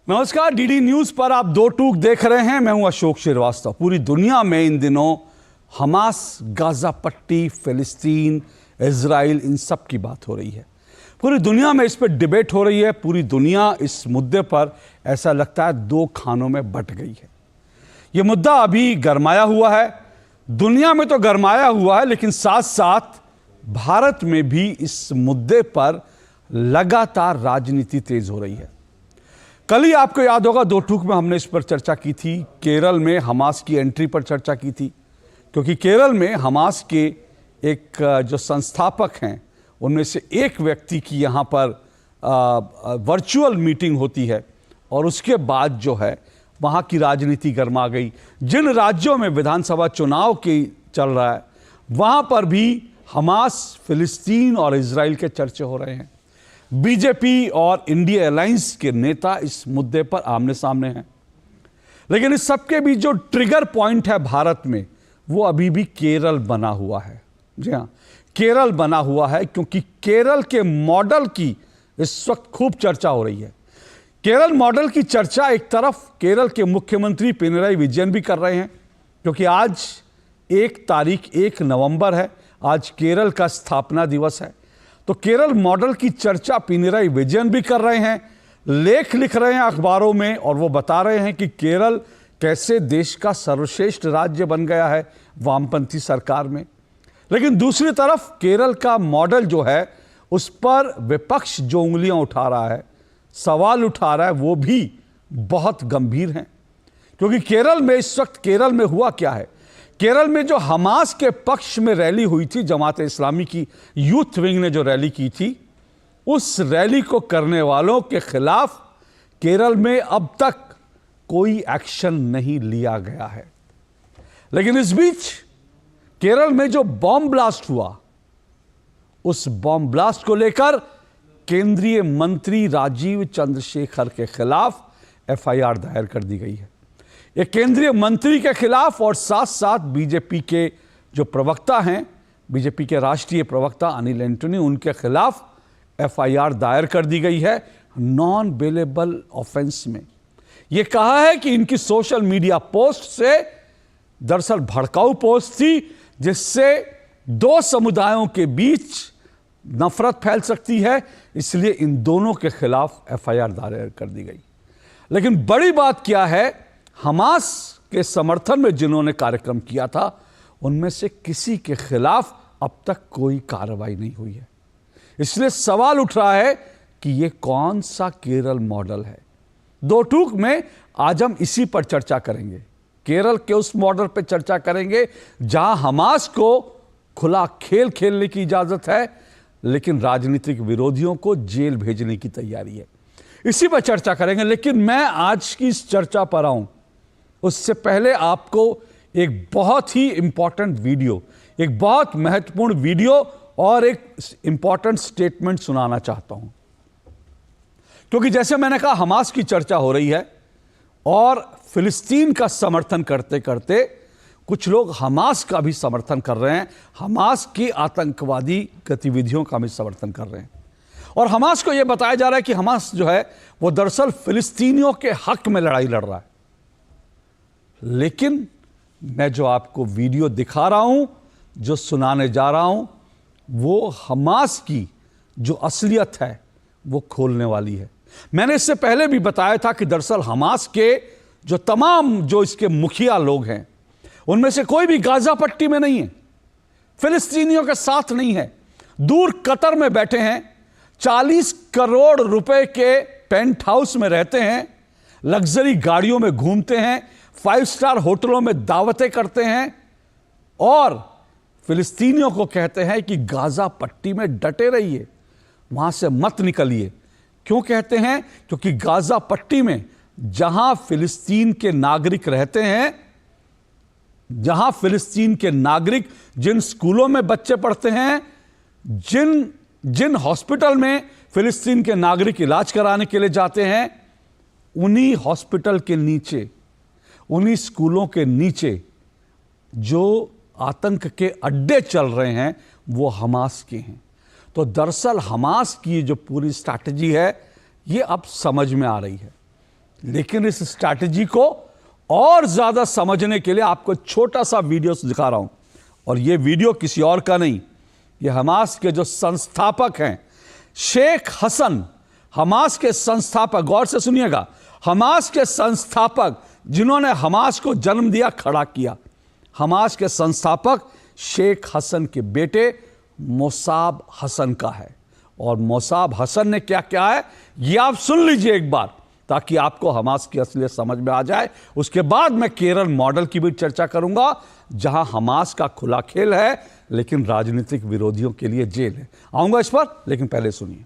नमस्कार, DD news पर आप दो टूक देख रहे हैं। मैं हूं अशोक श्रीवास्तव। पूरी दुनिया में इन दिनों हमास, गाजा पट्टी, फिलिस्तीन, इजराइल, इन सब की बात हो रही है। पूरी दुनिया में इस पर डिबेट हो रही है। पूरी दुनिया इस मुद्दे पर ऐसा लगता है दो खानों में बंट गई है। यह मुद्दा अभी गरमाया हुआ है, दुनिया में तो गरमाया हुआ है, लेकिन साथ साथ भारत में भी इस मुद्दे पर लगातार राजनीति तेज हो रही है। कल ही आपको याद होगा दो टूक में हमने इस पर चर्चा की थी। केरल में हमास की एंट्री पर चर्चा की थी, क्योंकि केरल में हमास के एक जो संस्थापक हैं उनमें से एक व्यक्ति की यहाँ पर वर्चुअल मीटिंग होती है और उसके बाद जो है वहाँ की राजनीति गर्मा गई। जिन राज्यों में विधानसभा चुनाव की चल रहा है वहाँ पर भी हमास, फिलिस्तीन और इजराइल के चर्चे हो रहे हैं। बीजेपी और इंडिया अलायंस के नेता इस मुद्दे पर आमने सामने हैं, लेकिन इस सबके बीच जो ट्रिगर पॉइंट है भारत में वो अभी भी केरल बना हुआ है। जी हाँ, केरल बना हुआ है, क्योंकि केरल के मॉडल की इस वक्त खूब चर्चा हो रही है। केरल मॉडल की चर्चा एक तरफ केरल के मुख्यमंत्री पिनराई विजयन भी कर रहे हैं, क्योंकि आज 1 नवंबर है, आज केरल का स्थापना दिवस है। तो केरल मॉडल की चर्चा पिनराई विजयन भी कर रहे हैं, लेख लिख रहे हैं अखबारों में, और वो बता रहे हैं कि केरल कैसे देश का सर्वश्रेष्ठ राज्य बन गया है वामपंथी सरकार में। लेकिन दूसरी तरफ केरल का मॉडल जो है उस पर विपक्ष जो उंगलियां उठा रहा है, सवाल उठा रहा है, वो भी बहुत गंभीर हैं। क्योंकि केरल में इस वक्त केरल में हुआ क्या है, केरल में जो हमास के पक्ष में रैली हुई थी, जमात इस्लामी की यूथ विंग ने जो रैली की थी, उस रैली को करने वालों के खिलाफ केरल में अब तक कोई एक्शन नहीं लिया गया है। लेकिन इस बीच केरल में जो बॉम्ब ब्लास्ट हुआ, उस बॉम्ब ब्लास्ट को लेकर केंद्रीय मंत्री राजीव चंद्रशेखर के खिलाफ एफआईआर दायर कर दी गई है। एक केंद्रीय मंत्री के खिलाफ और साथ साथ बीजेपी के जो प्रवक्ता हैं, बीजेपी के राष्ट्रीय प्रवक्ता अनिल एंटोनी, उनके खिलाफ एफआईआर दायर कर दी गई है नॉन बेलेबल ऑफेंस में। यह कहा है कि इनकी सोशल मीडिया पोस्ट से दरअसल भड़काऊ पोस्ट थी, जिससे दो समुदायों के बीच नफरत फैल सकती है, इसलिए इन दोनों के खिलाफ एफआईआर दायर कर दी गई। लेकिन बड़ी बात क्या है, हमास के समर्थन में जिन्होंने कार्यक्रम किया था उनमें से किसी के खिलाफ अब तक कोई कार्रवाई नहीं हुई है। इसलिए सवाल उठ रहा है कि यह कौन सा केरल मॉडल है। दो टूक में आज हम इसी पर चर्चा करेंगे। केरल के उस मॉडल पर चर्चा करेंगे जहां हमास को खुला खेल खेलने की इजाजत है, लेकिन राजनीतिक विरोधियों को जेल भेजने की तैयारी है। इसी पर चर्चा करेंगे। लेकिन मैं आज की इस चर्चा पर आऊं उससे पहले आपको एक बहुत ही इंपॉर्टेंट वीडियो, एक बहुत महत्वपूर्ण वीडियो और एक इंपॉर्टेंट स्टेटमेंट सुनाना चाहता हूं। क्योंकि जैसे मैंने कहा, हमास की चर्चा हो रही है और फिलिस्तीन का समर्थन करते करते कुछ लोग हमास का भी समर्थन कर रहे हैं, हमास की आतंकवादी गतिविधियों का भी समर्थन कर रहे हैं। और हमास को यह बताया जा रहा है कि हमास जो है वो दरअसल फिलिस्तीनियों के हक में लड़ाई लड़ रहा है। लेकिन मैं जो आपको वीडियो दिखा रहा हूं, जो सुनाने जा रहा हूं, वो हमास की जो असलियत है वो खोलने वाली है। मैंने इससे पहले भी बताया था कि दरअसल हमास के जो तमाम जो इसके मुखिया लोग हैं उनमें से कोई भी गाजा पट्टी में नहीं है, फिलिस्तीनियों के साथ नहीं है, दूर कतर में बैठे हैं, 40 करोड़ रुपए के पेंट हाउस में रहते हैं, लग्जरी गाड़ियों में घूमते हैं, 5 स्टार होटलों में दावतें करते हैं और फिलिस्तीनियों को कहते हैं कि गाजा पट्टी में डटे रहिए, वहां से मत निकलिए। क्यों कहते हैं? क्योंकि गाजा पट्टी में जहां फिलिस्तीन के नागरिक रहते हैं, जहां फिलिस्तीन के नागरिक, जिन स्कूलों में बच्चे पढ़ते हैं, जिन हॉस्पिटल में फिलिस्तीन के नागरिक इलाज कराने के लिए जाते हैं, उन्हीं हॉस्पिटल के नीचे, उन्हीं स्कूलों के नीचे जो आतंक के अड्डे चल रहे हैं वो हमास के हैं। तो दरअसल हमास की जो पूरी स्ट्रैटेजी है ये अब समझ में आ रही है। लेकिन इस स्ट्रैटेजी को और ज्यादा समझने के लिए आपको छोटा सा वीडियो दिखा रहा हूं, और यह वीडियो किसी और का नहीं, यह हमास के जो संस्थापक हैं शेख हसन, हमास के संस्थापक, गौर से सुनिएगा, हमास के संस्थापक जिन्होंने हमास को जन्म दिया, खड़ा किया, हमास के संस्थापक शेख हसन के बेटे मोसाब हसन का है। और मोसाब हसन ने क्या क्या है ये आप सुन लीजिए एक बार, ताकि आपको हमास की असलियत समझ में आ जाए। उसके बाद मैं केरल मॉडल की भी चर्चा करूंगा, जहां हमास का खुला खेल है लेकिन राजनीतिक विरोधियों के लिए जेल है। आऊंगा इस पर, लेकिन पहले सुनिए।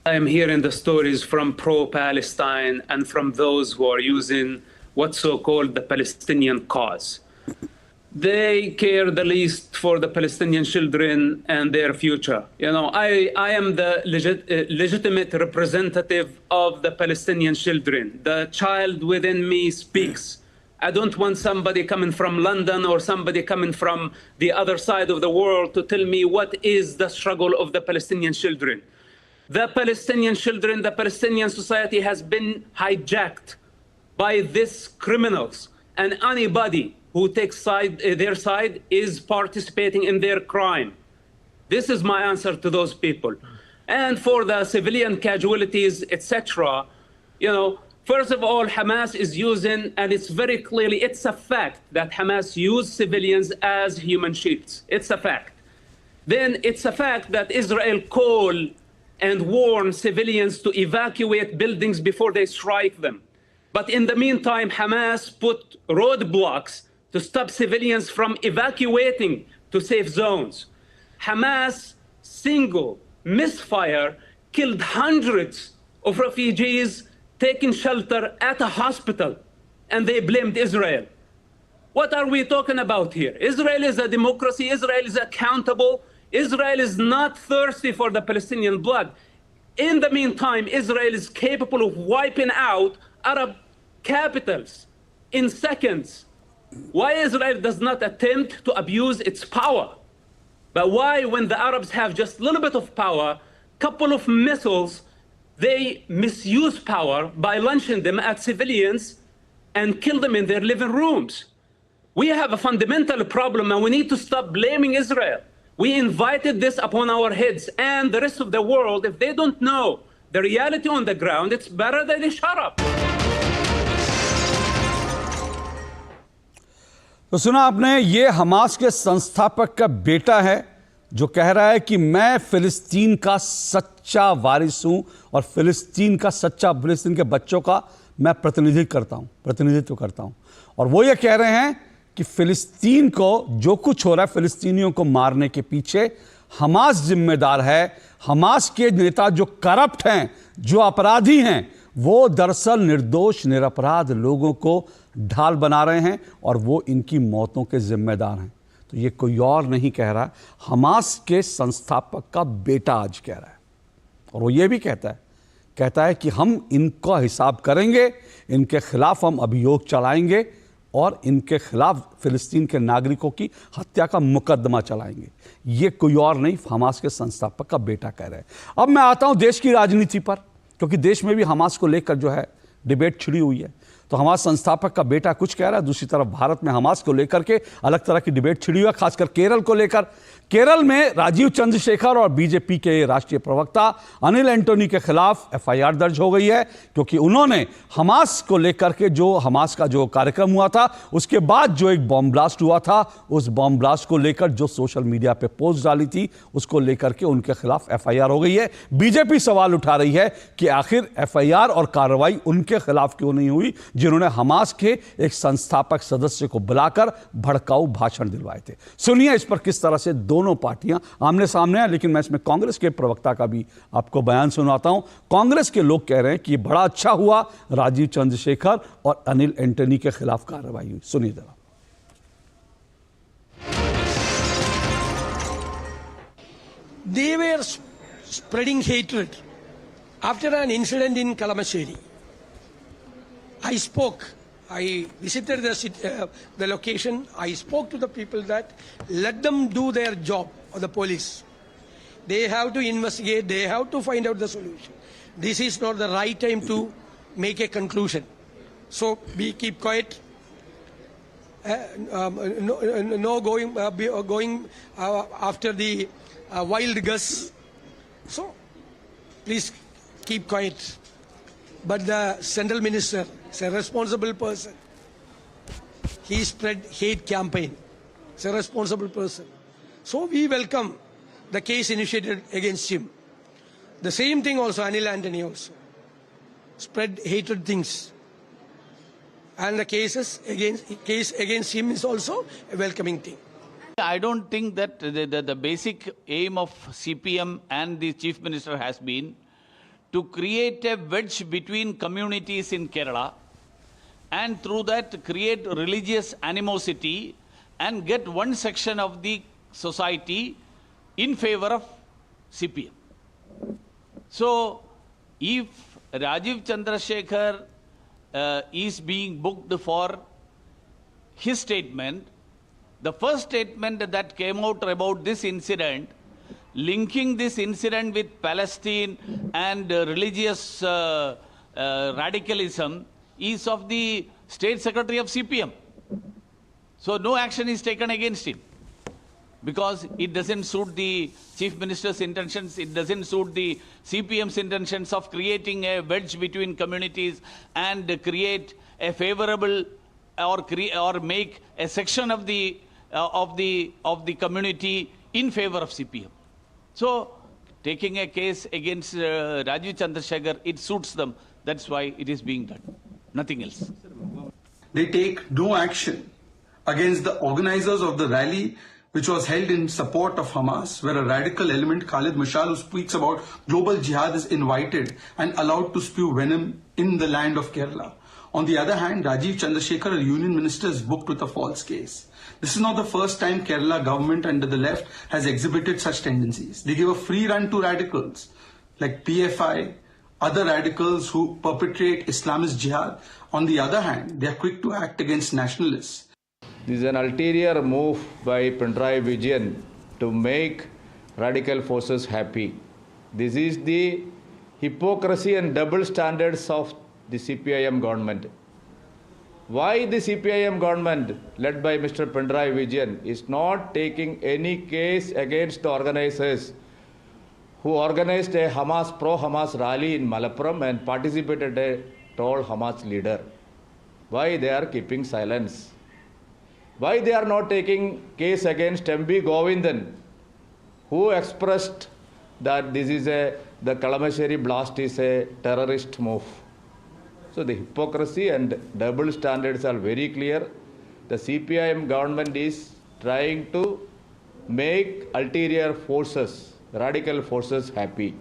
I am hearing the stories from pro-Palestine and from those who are using what's so-called the Palestinian cause. They care the least for the Palestinian children and their future. You know, I am the legitimate representative of the Palestinian children. The child within me speaks. I don't want somebody coming from London or somebody coming from the other side of the world to tell me what is the struggle of the Palestinian children. The Palestinian children, the Palestinian society has been hijacked by these criminals, and anybody who takes their side is participating in their crime. This is my answer to those people. And for the civilian casualties, etc., you know, first of all, Hamas is using, and it's very clearly, it's a fact that Hamas used civilians as human shields. It's a fact. Then it's a fact that Israel called and warn civilians to evacuate buildings before they strike them. But in the meantime, Hamas put roadblocks to stop civilians from evacuating to safe zones. Hamas single misfire killed hundreds of refugees taking shelter at a hospital, and they blamed Israel. What are we talking about here? Israel is a democracy. Israel is accountable. Israel is not thirsty for the Palestinian blood. In the meantime, Israel is capable of wiping out Arab capitals in seconds. Why Israel does not attempt to abuse its power? But why, when the Arabs have just a little bit of power, couple of missiles, they misuse power by launching them at civilians and kill them in their living rooms? We have a fundamental problem, and we need to stop blaming Israel. We invited this upon our heads, and the rest of the world, if they don't know the reality on the ground, it's better that they shut up. तो सुना आपने, ये Hamas के संस्थापक का बेटा है जो कह रहा है कि मैं फिलिस्तीन का सच्चा वारिस हूं और फिलिस्तीन के बच्चों का मैं प्रतिनिधित्व करता हूं। और वो ये कह रहे हैं कि फिलिस्तीन को जो कुछ हो रहा है, फिलिस्तीनियों को मारने के पीछे हमास जिम्मेदार है। हमास के नेता जो करप्ट हैं, जो अपराधी हैं, वो दरअसल निर्दोष निरपराध लोगों को ढाल बना रहे हैं और वो इनकी मौतों के जिम्मेदार हैं। तो ये कोई और नहीं कह रहा, हमास के संस्थापक का बेटा आज कह रहा है। और वो ये भी कहता है कि हम इनका हिसाब करेंगे, इनके खिलाफ हम अभियोग चलाएंगे और इनके खिलाफ फिलिस्तीन के नागरिकों की हत्या का मुकदमा चलाएंगे। ये कोई और नहीं, हमास के संस्थापक का बेटा कह रहे हैं। अब मैं आता हूं देश की राजनीति पर, क्योंकि देश में भी हमास को लेकर जो है डिबेट छिड़ी हुई है। तो हमास संस्थापक का बेटा कुछ कह रहा है, दूसरी तरफ भारत में हमास को लेकर के अलग तरह की डिबेट छिड़ी हुई है, खासकर केरल को लेकर। केरल में राजीव चंद्रशेखर और बीजेपी के राष्ट्रीय प्रवक्ता अनिल एंटोनी के खिलाफ एफआईआर दर्ज हो गई है, क्योंकि उन्होंने हमास को लेकर के जो हमास का जो कार्यक्रम हुआ था, उसके बाद जो एक बॉम्ब ब्लास्ट हुआ था, उस बॉम्ब ब्लास्ट को लेकर जो सोशल मीडिया पे पोस्ट डाली थी, उसको लेकर के उनके खिलाफ एफआईआर हो गई है। बीजेपी सवाल उठा रही है कि आखिर एफआईआर और कार्रवाई उनके खिलाफ क्यों नहीं हुई जिन्होंने हमास के एक संस्थापक सदस्य को बुलाकर भड़काऊ भाषण दिलवाए थे। सुनिए इस पर किस तरह से दोनों पार्टियां आमने सामने हैं। लेकिन मैं इसमें कांग्रेस के प्रवक्ता का भी आपको बयान सुनाता हूं। कांग्रेस के लोग कह रहे हैं कि बड़ा अच्छा हुआ राजीव चंद्रशेखर और अनिल एंटनी के खिलाफ कार्रवाई हुई। सुनिए जरा। They were spreading hatred after an incident in Kalamassery. I visited the location. I spoke to the people that let them do their job, or the police. They have to investigate. They have to find out the solution. This is not the right time to make a conclusion. So we keep quiet. No going after the wild guess. So please keep quiet. But the central minister is a responsible person. He spread hate campaign. He's a responsible person. So we welcome the case initiated against him. The same thing also, Anil Antony also. Spread hatred things. And the case against him is also a welcoming thing. I don't think that the basic aim of CPM and the Chief Minister has been to create a wedge between communities in Kerala and through that create religious animosity and get one section of the society in favor of CPM. So, if Rajiv Chandrasekhar is being booked for his statement, the first statement that came out about this incident, linking this incident with Palestine and religious radicalism, is of the State Secretary of CPM. So no action is taken against him because it doesn't suit the Chief Minister's intentions, it doesn't suit the CPM's intentions of creating a wedge between communities and create a favorable or make a section of the community in favor of CPM. So taking a case against Rajiv Chandrasekhar, it suits them. That's why it is being done. Nothing else. They take no action against the organizers of the rally which was held in support of Hamas, where a radical element, Khalid Mashal, who speaks about global jihad, is invited and allowed to spew venom in the land of Kerala. On the other hand, Rajiv Chandrasekhar, a union minister, is booked with a false case. This is not the first time Kerala government under the left has exhibited such tendencies. They give a free run to radicals like PFI, other radicals who perpetrate Islamist jihad. On the other hand, they are quick to act against nationalists. This is an ulterior move by Pinarayi Vijayan to make radical forces happy. This is the hypocrisy and double standards of the CPIM government. Why the CPIM government, led by Mr. Pinarayi Vijayan, is not taking any case against the organizers who organized a pro-Hamas rally in Malappuram and participated a tall Hamas leader? Why they are keeping silence? Why they are not taking case against MB Govindan, who expressed that this is the Kalamassery blast is a terrorist move? So the hypocrisy and double standards are very clear. The CPIM government is trying to make ulterior forces, radical forces happy.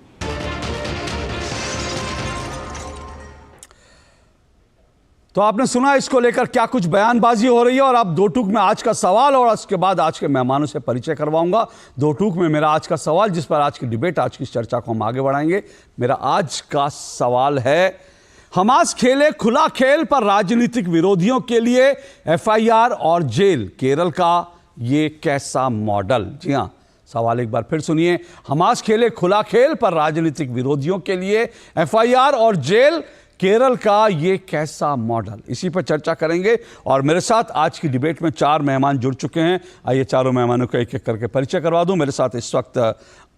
तो आपने सुना इसको लेकर क्या कुछ बयानबाजी हो रही है। और अब दो टूक में आज का सवाल और उसके बाद आज के मेहमानों से परिचय करवाऊंगा। दो टूक में मेरा आज का सवाल, जिस पर आज की डिबेट, आज की चर्चा को हम आगे बढ़ाएंगे। मेरा आज का सवाल है, हमास खेले खुला खेल पर राजनीतिक विरोधियों के लिए एफआईआर और जेल, केरल का ये कैसा मॉडल? जी हां, सवाल एक बार फिर सुनिए। हमास खेले खुला खेल पर राजनीतिक विरोधियों के लिए एफआईआर और जेल, केरल का ये कैसा मॉडल? इसी पर चर्चा करेंगे। और मेरे साथ आज की डिबेट में चार मेहमान जुड़ चुके हैं। आइए चारों मेहमानों को एक एक करके परिचय करवा दूं। मेरे साथ इस वक्त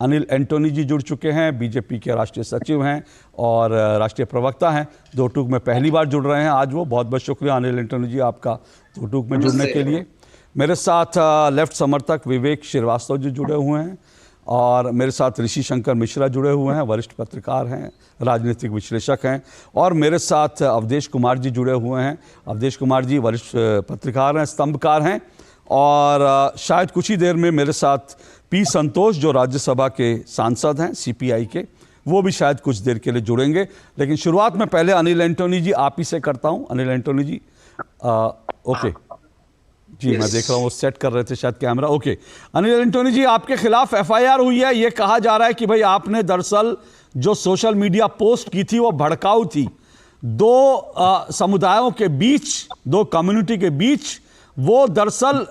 अनिल एंटोनी जी जुड़ चुके हैं, बीजेपी के राष्ट्रीय सचिव हैं और राष्ट्रीय प्रवक्ता हैं। दो टूक में पहली बार जुड़ रहे हैं आज वो। बहुत बहुत शुक्रिया अनिल एंटोनी जी आपका दो टूक में जुड़ने के लिए। मेरे साथ लेफ्ट समर्थक विवेक श्रीवास्तव जी जुड़े हुए हैं और मेरे साथ ऋषि शंकर मिश्रा जुड़े हुए हैं, वरिष्ठ पत्रकार हैं, राजनीतिक विश्लेषक हैं। और मेरे साथ अवधेश कुमार जी जुड़े हुए हैं। अवधेश कुमार जी वरिष्ठ पत्रकार हैं, स्तंभकार हैं। और शायद कुछ ही देर में मेरे साथ पी संतोष, जो राज्यसभा के सांसद हैं सीपीआई के, वो भी शायद कुछ देर के लिए जुड़ेंगे। लेकिन शुरुआत में पहले अनिल एंटोनी जी आप ही से करता हूँ। अनिल एंटोनी जी, ओके जी, मैं देख रहा हूँ वो सेट कर रहे थे शायद कैमरा। ओके, अनिल एंटोनी जी, आपके खिलाफ एफआईआर हुई है। ये कहा जा रहा है कि भाई आपने दरअसल जो सोशल मीडिया पोस्ट की थी वो भड़काऊ थी, दो समुदायों के बीच, दो कम्युनिटी के बीच वो दरअसल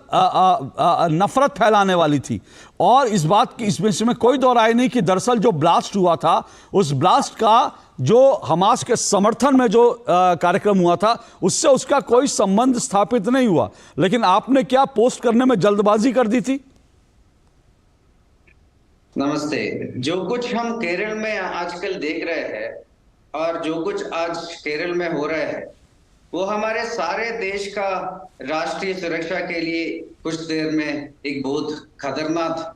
नफरत फैलाने वाली थी। और इस बात की इसमें कोई दो राय नहीं कि दरअसल जो ब्लास्ट हुआ था, उस ब्लास्ट का जो हमास के समर्थन में जो कार्यक्रम हुआ था, उससे उसका कोई संबंध स्थापित नहीं हुआ। लेकिन आपने क्या पोस्ट करने में जल्दबाजी कर दी थी? नमस्ते। जो कुछ हम केरल में आजकल देख रहे हैं और जो कुछ आज केरल में हो रहा है, वो हमारे सारे देश का राष्ट्रीय सुरक्षा के लिए कुछ देर में एक बहुत खतरनाक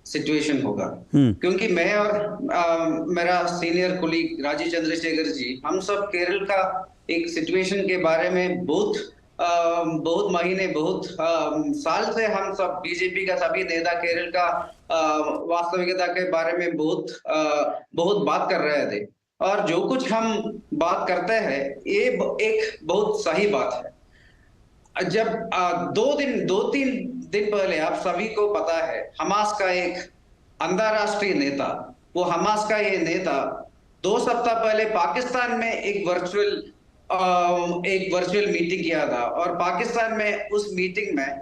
सिचुएशन होगा। क्योंकि मैं और मेरा सीनियर कोलीग राजीव चंद्रशेखर जी, हम सब केरल का एक सिचुएशन के बारे में बहुत महीने, बहुत साल से हम सब बीजेपी का सभी नेता केरल का वास्तविकता के बारे में बहुत बात कर रहे थे। और जो कुछ हम बात करते हैं, ये एक बहुत सही बात है। जब 2-3 दिन पहले, आप सभी को पता है, हमास का एक अंतरराष्ट्रीय नेता, वो हमास का ये नेता 2 सप्ताह पहले पाकिस्तान में एक वर्चुअल मीटिंग किया था। और पाकिस्तान में उस मीटिंग में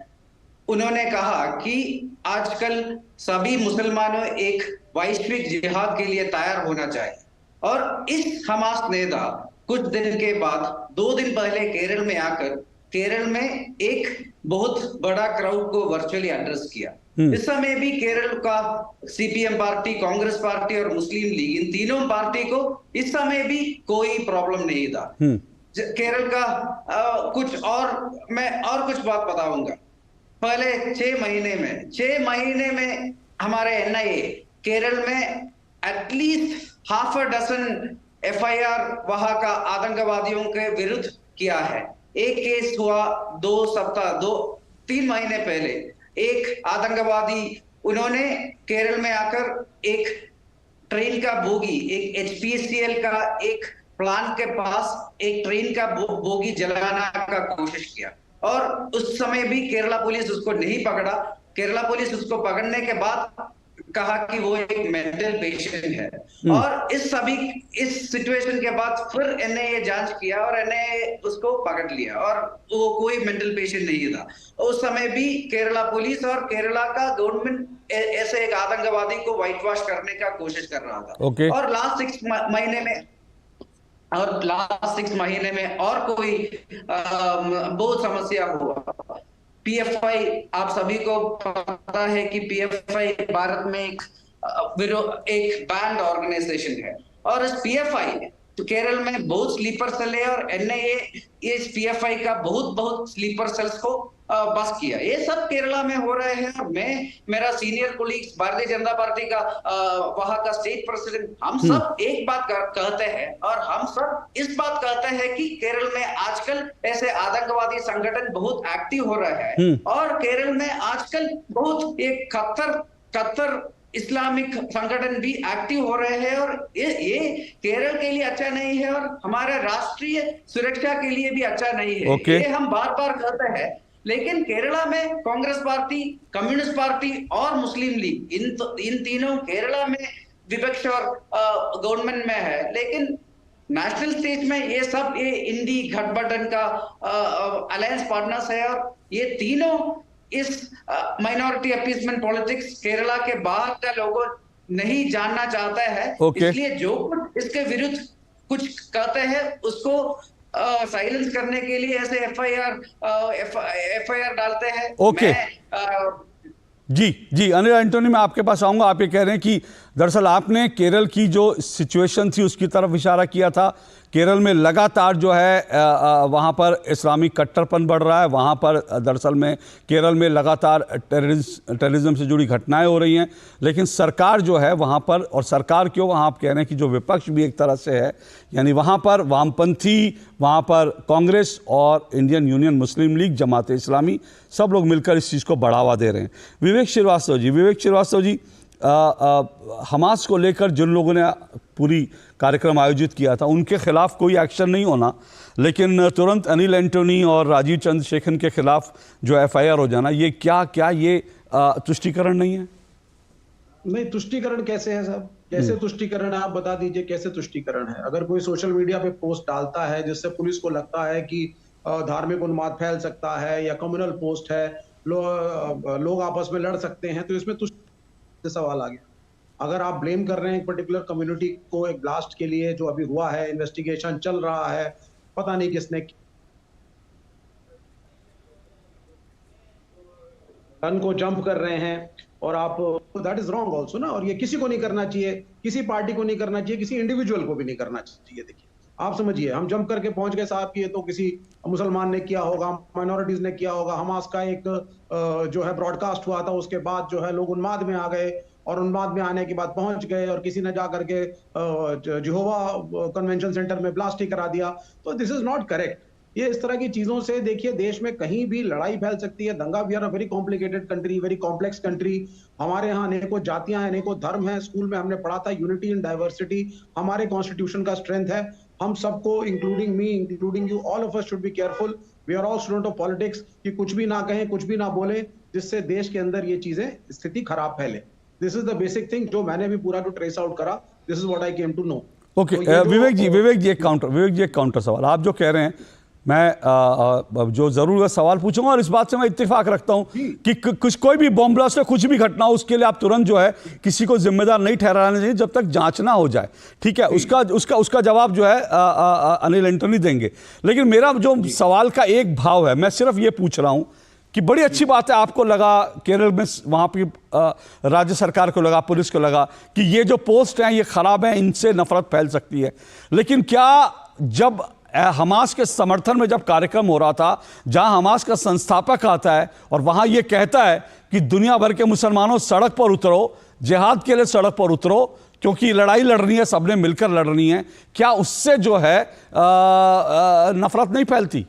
उन्होंने कहा कि आजकल सभी मुसलमानों एक वैश्विक जिहाद के लिए तैयार होना चाहिए। और इस हमास नेता कुछ दिन के बाद, 2 दिन पहले केरल में आकर केरल में एक बहुत बड़ा क्राउड को वर्चुअली एड्रेस किया। इस समय भी केरल का सीपीएम पार्टी, कांग्रेस पार्टी और मुस्लिम लीग, इन तीनों पार्टी को इस समय भी कोई प्रॉब्लम नहीं था। केरल का मैं कुछ बात बताऊंगा। पहले 6 महीने में हमारे एनआईए केरल में at least half a dozen FIR वहां का आतंकवादियों के विरुद्ध किया है। एक केस हुआ 3 महीने पहले, एक आतंकवादी, उन्होंने केरल में आकर एक ट्रेन का बोगी, एक HPCL का एक प्लांट के पास एक ट्रेन का बोगी जलाना का कोशिश किया। और उस समय भी केरला पुलिस उसको नहीं पकड़ा। केरला पुलिस उसको पकड़ने के बाद कहा कि वो एक मेंटल पेशेंट है। और इस सिचुएशन के बाद फिर एनआईए जांच किया और एनआईए उसको पकड़ लिया, और वो कोई मेंटल पेशेंट नहीं था। उस समय भी केरला पुलिस और केरला का गवर्नमेंट ऐसे एक आतंकवादी को व्हाइट वॉश करने का कोशिश कर रहा था। और लास्ट 6 महीने में और कोई बहुत समस्या हुआ। पीएफआई, आप सभी को पता है कि पीएफआई भारत में एक बैंड ऑर्गेनाइजेशन है। और इस पीएफआई तो केरल में बहुत स्लीपर सेल है, और एनआईए इस पीएफआई का बहुत स्लीपर सेल्स को बस किया। ये सब केरला में हो रहे हैं। और मेरा senior colleague Bharatiya Janata party का वहां का स्टेट प्रेसिडेंट, हम सब एक बात कहते हैं, और हम सब इस बात कहते हैं कि केरल में आजकल ऐसे आतंकवादी संगठन बहुत एक्टिव हो रहे हैं। और केरल में आजकल बहुत एक कट्टर इस्लामिक संगठन भी एक्टिव हो रहे हैं। और ये केरल के लिए अच्छा नहीं है, और हमारे राष्ट्रीय सुरक्षा के लिए भी अच्छा नहीं है। ये हम बार बार कहते हैं। लेकिन केरला में कांग्रेस पार्टी, कम्युनिस्ट पार्टी और मुस्लिम लीग, इन तीनों केरला में विपक्ष और गवर्नमेंट में है। लेकिन नेशनल स्टेज में ये इंडी गठबंधन का अलायंस पार्टनर्स है। और ये तीनों इस माइनॉरिटी अपीसमेंट पॉलिटिक्स केरला के बाहर का लोगों नहीं जानना चाहता है। इसलिए जो कुछ इसके विरुद्ध कुछ कहते हैं, उसको साइलेंस करने के लिए ऐसे एफआईआर डालते हैं। जी अनिल एंटोनी, मैं आपके पास आऊंगा। आप ये कह रहे हैं कि दरअसल आपने केरल की जो सिचुएशन थी उसकी तरफ इशारा किया था। केरल में लगातार जो है वहाँ पर इस्लामिक कट्टरपन बढ़ रहा है। वहाँ पर दरअसल में केरल में लगातार टेररिज्म से जुड़ी घटनाएं हो रही हैं। लेकिन सरकार जो है वहाँ पर, और सरकार क्यों, वहाँ आप कह रहे हैं कि जो विपक्ष भी एक तरह से है, यानी वहाँ पर वामपंथी, वहाँ पर कांग्रेस और इंडियन यूनियन मुस्लिम लीग, जमात इस्लामी, सब लोग मिलकर इस चीज़ को बढ़ावा दे रहे हैं। विवेक श्रीवास्तव जी, हमास को लेकर जिन लोगों ने पूरी कार्यक्रम आयोजित किया था, उनके खिलाफ कोई एक्शन नहीं होना, लेकिन तुरंत अनिल एंटोनी और राजीव चंद्रशेखर के खिलाफ जो एफआईआर हो जाना, ये क्या ये तुष्टीकरण नहीं है? नहीं, तुष्टीकरण कैसे है साहब? कैसे तुष्टीकरण है? आप बता दीजिए कैसे तुष्टीकरण है। अगर कोई सोशल मीडिया पे पोस्ट डालता है जिससे पुलिस को लगता है कि धार्मिक उन्माद फैल सकता है या कम्युनल पोस्ट है, लोग आपस में लड़ सकते हैं, तो इसमें तुष्टि सवाल आ गया। अगर आप ब्लेम कर रहे हैं एक पर्टिकुलर कम्युनिटी को एक ब्लास्ट के लिए जो अभी हुआ है, इन्वेस्टिगेशन चल रहा है, पता नहीं किसने गन को जंप कर रहे हैं, और आप दैट इज रॉन्ग ऑल्सो ना। और ये किसी को नहीं करना चाहिए, किसी पार्टी को नहीं करना चाहिए, किसी इंडिविजुअल को भी नहीं करना चाहिए। देखिए आप समझिए, हम जंप करके पहुंच गए साहब कि ये तो किसी मुसलमान ने किया होगा, माइनॉरिटीज ने किया होगा। हमास का एक जो है ब्रॉडकास्ट हुआ था, उसके बाद जो है लोग उन्माद में आ गए, और उन्माद में आने के बाद पहुंच गए और किसी ने जा करके जेहोवा कन्वेंशन सेंटर में ब्लास्ट ही करा दिया। तो दिस इज नॉट करेक्ट। ये इस तरह की चीजों से देखिए देश में कहीं भी लड़ाई फैल सकती है, दंगा। We are a very complicated country, very complex country. हमारे यहाँ अनेकों जातियां हैं, अनेकों धर्म हैं। स्कूल में हमने पढ़ा था यूनिटी इन डाइवर्सिटी हमारे कॉन्स्टिट्यूशन का स्ट्रेंथ है। हम सबको, including me, including you, all of us should be careful. We are all student of politics कि कुछ भी ना कहें, कुछ भी ना बोले, जिससे देश के अंदर ये चीजें, स्थिति खराब फैले। This is the basic thing जो मैंने भी पूरा जो ट्रेस आउट करा। This is what I came to know. Okay, Vivek ji एक काउंटर सवाल। आप जो कह रहे हैं, मैं जो जरूर सवाल पूछूंगा, और इस बात से मैं इत्तेफाक रखता हूं कि कुछ कोई भी बॉम्ब ब्लास्ट या कुछ भी घटना हो, उसके लिए आप तुरंत जो है किसी को जिम्मेदार नहीं ठहराना चाहिए जब तक जांच ना हो जाए। ठीक है, उसका जवाब जो है अनिल एंटनी देंगे। लेकिन मेरा जो सवाल का एक भाव है, मैं सिर्फ ये पूछ रहा हूं कि बड़ी अच्छी बात है, आपको लगा केरल में वहां पर राज्य सरकार को लगा, पुलिस को लगा कि ये जो पोस्ट हैं ये खराब हैं, इनसे नफरत फैल सकती है। लेकिन क्या जब हमास के समर्थन में जब कार्यक्रम हो रहा था, जहां हमास का संस्थापक आता है और वहां यह कहता है कि दुनिया भर के मुसलमानों सड़क पर उतरो, जिहाद के लिए सड़क पर उतरो, क्योंकि लड़ाई लड़नी है, सबने मिलकर लड़नी है, क्या उससे जो है नफरत नहीं फैलती?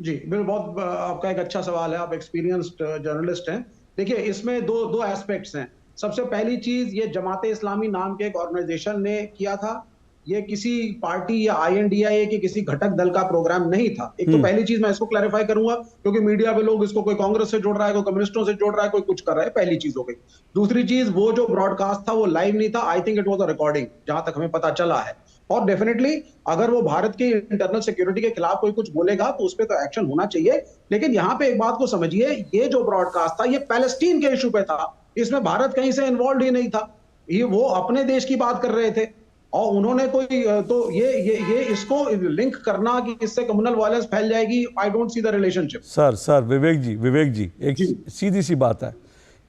जी बिल्कुल, बहुत आपका एक अच्छा सवाल है। आप एक्सपीरियंस्ड जर्नलिस्ट हैं। देखिए इसमें दो एस्पेक्ट्स हैं। सबसे पहली चीज, ये जमात इस्लामी नाम के एक ऑर्गेनाइजेशन ने किया था। ये किसी पार्टी या INDIA के किसी घटक दल का प्रोग्राम नहीं था। एक तो पहली चीज मैं इसको क्लैरिफाई करूंगा, क्योंकि मीडिया पे लोग इसको कोई कांग्रेस से जोड़ रहा है, कोई कम्युनिस्टों से जोड़ रहा है, कोई कुछ कर रहा है। पहली चीज हो गई। दूसरी चीज, वो जो ब्रॉडकास्ट था वो लाइव नहीं था। I think it was a recording, जहां तक हमें पता चला है। और डेफिनेटली अगर वो भारत की इंटरनल सिक्योरिटी के खिलाफ कोई कुछ बोलेगा तो उस पर तो एक्शन होना चाहिए। लेकिन यहाँ पे एक बात को समझिए, ये जो ब्रॉडकास्ट था ये पैलेस्टीन के इशू पे था। इसमें भारत कहीं से इन्वॉल्व ही नहीं था। ये वो अपने देश की बात कर रहे थे, और उन्होंने कोई तो ये इसको लिंक करना कि इससे कम्युनल वायलेंस फैल जाएगी, I don't see the relationship. Sir Vivek ji एक सीधी सी बात है,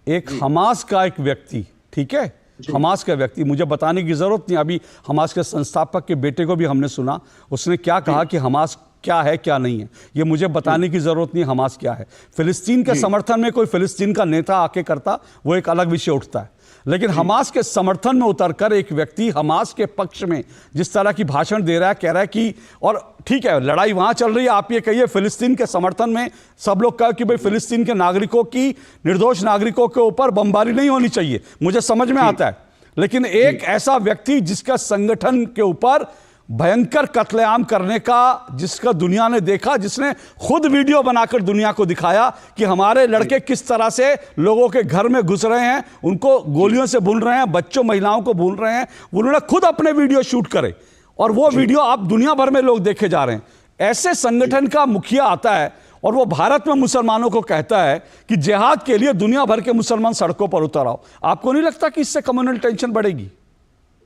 एक हमास का एक व्यक्ति, ठीक है, हमास का व्यक्ति, मुझे बताने की जरूरत नहीं, अभी हमास के संस्थापक के बेटे को भी हमने सुना, उसने क्या कहा कि हमास क्या है क्या नहीं है, ये मुझे बताने की जरूरत नहीं हमास क्या है। फिलिस्तीन के समर्थन में कोई फिलिस्तीन का नेता आके करता, वो एक अलग विषय उठता है। लेकिन हमास के समर्थन में उतरकर एक व्यक्ति हमास के पक्ष में जिस तरह की भाषण दे रहा है, कह रहा है कि, और ठीक है लड़ाई वहां चल रही है, आप ये कहिए फिलिस्तीन के समर्थन में सब लोग कहे कि भाई फिलिस्तीन के नागरिकों की, निर्दोष नागरिकों के ऊपर बमबारी नहीं होनी चाहिए, मुझे समझ में आता है। लेकिन एक ऐसा व्यक्ति जिसका संगठन के ऊपर भयंकर कत्लेआम करने का, जिसका दुनिया ने देखा, जिसने खुद वीडियो बनाकर दुनिया को दिखाया कि हमारे लड़के किस तरह से लोगों के घर में घुस रहे हैं, उनको गोलियों से भून रहे हैं, बच्चों महिलाओं को भून रहे हैं, उन्होंने खुद अपने वीडियो शूट करे और वो वीडियो आप दुनिया भर में लोग देखे जा रहे हैं। ऐसे संगठन का मुखिया आता है और वो भारत में मुसलमानों को कहता है कि जिहाद के लिए दुनिया भर के मुसलमान सड़कों पर उतर आओ। आपको नहीं लगता कि इससे कम्युनल टेंशन बढ़ेगी?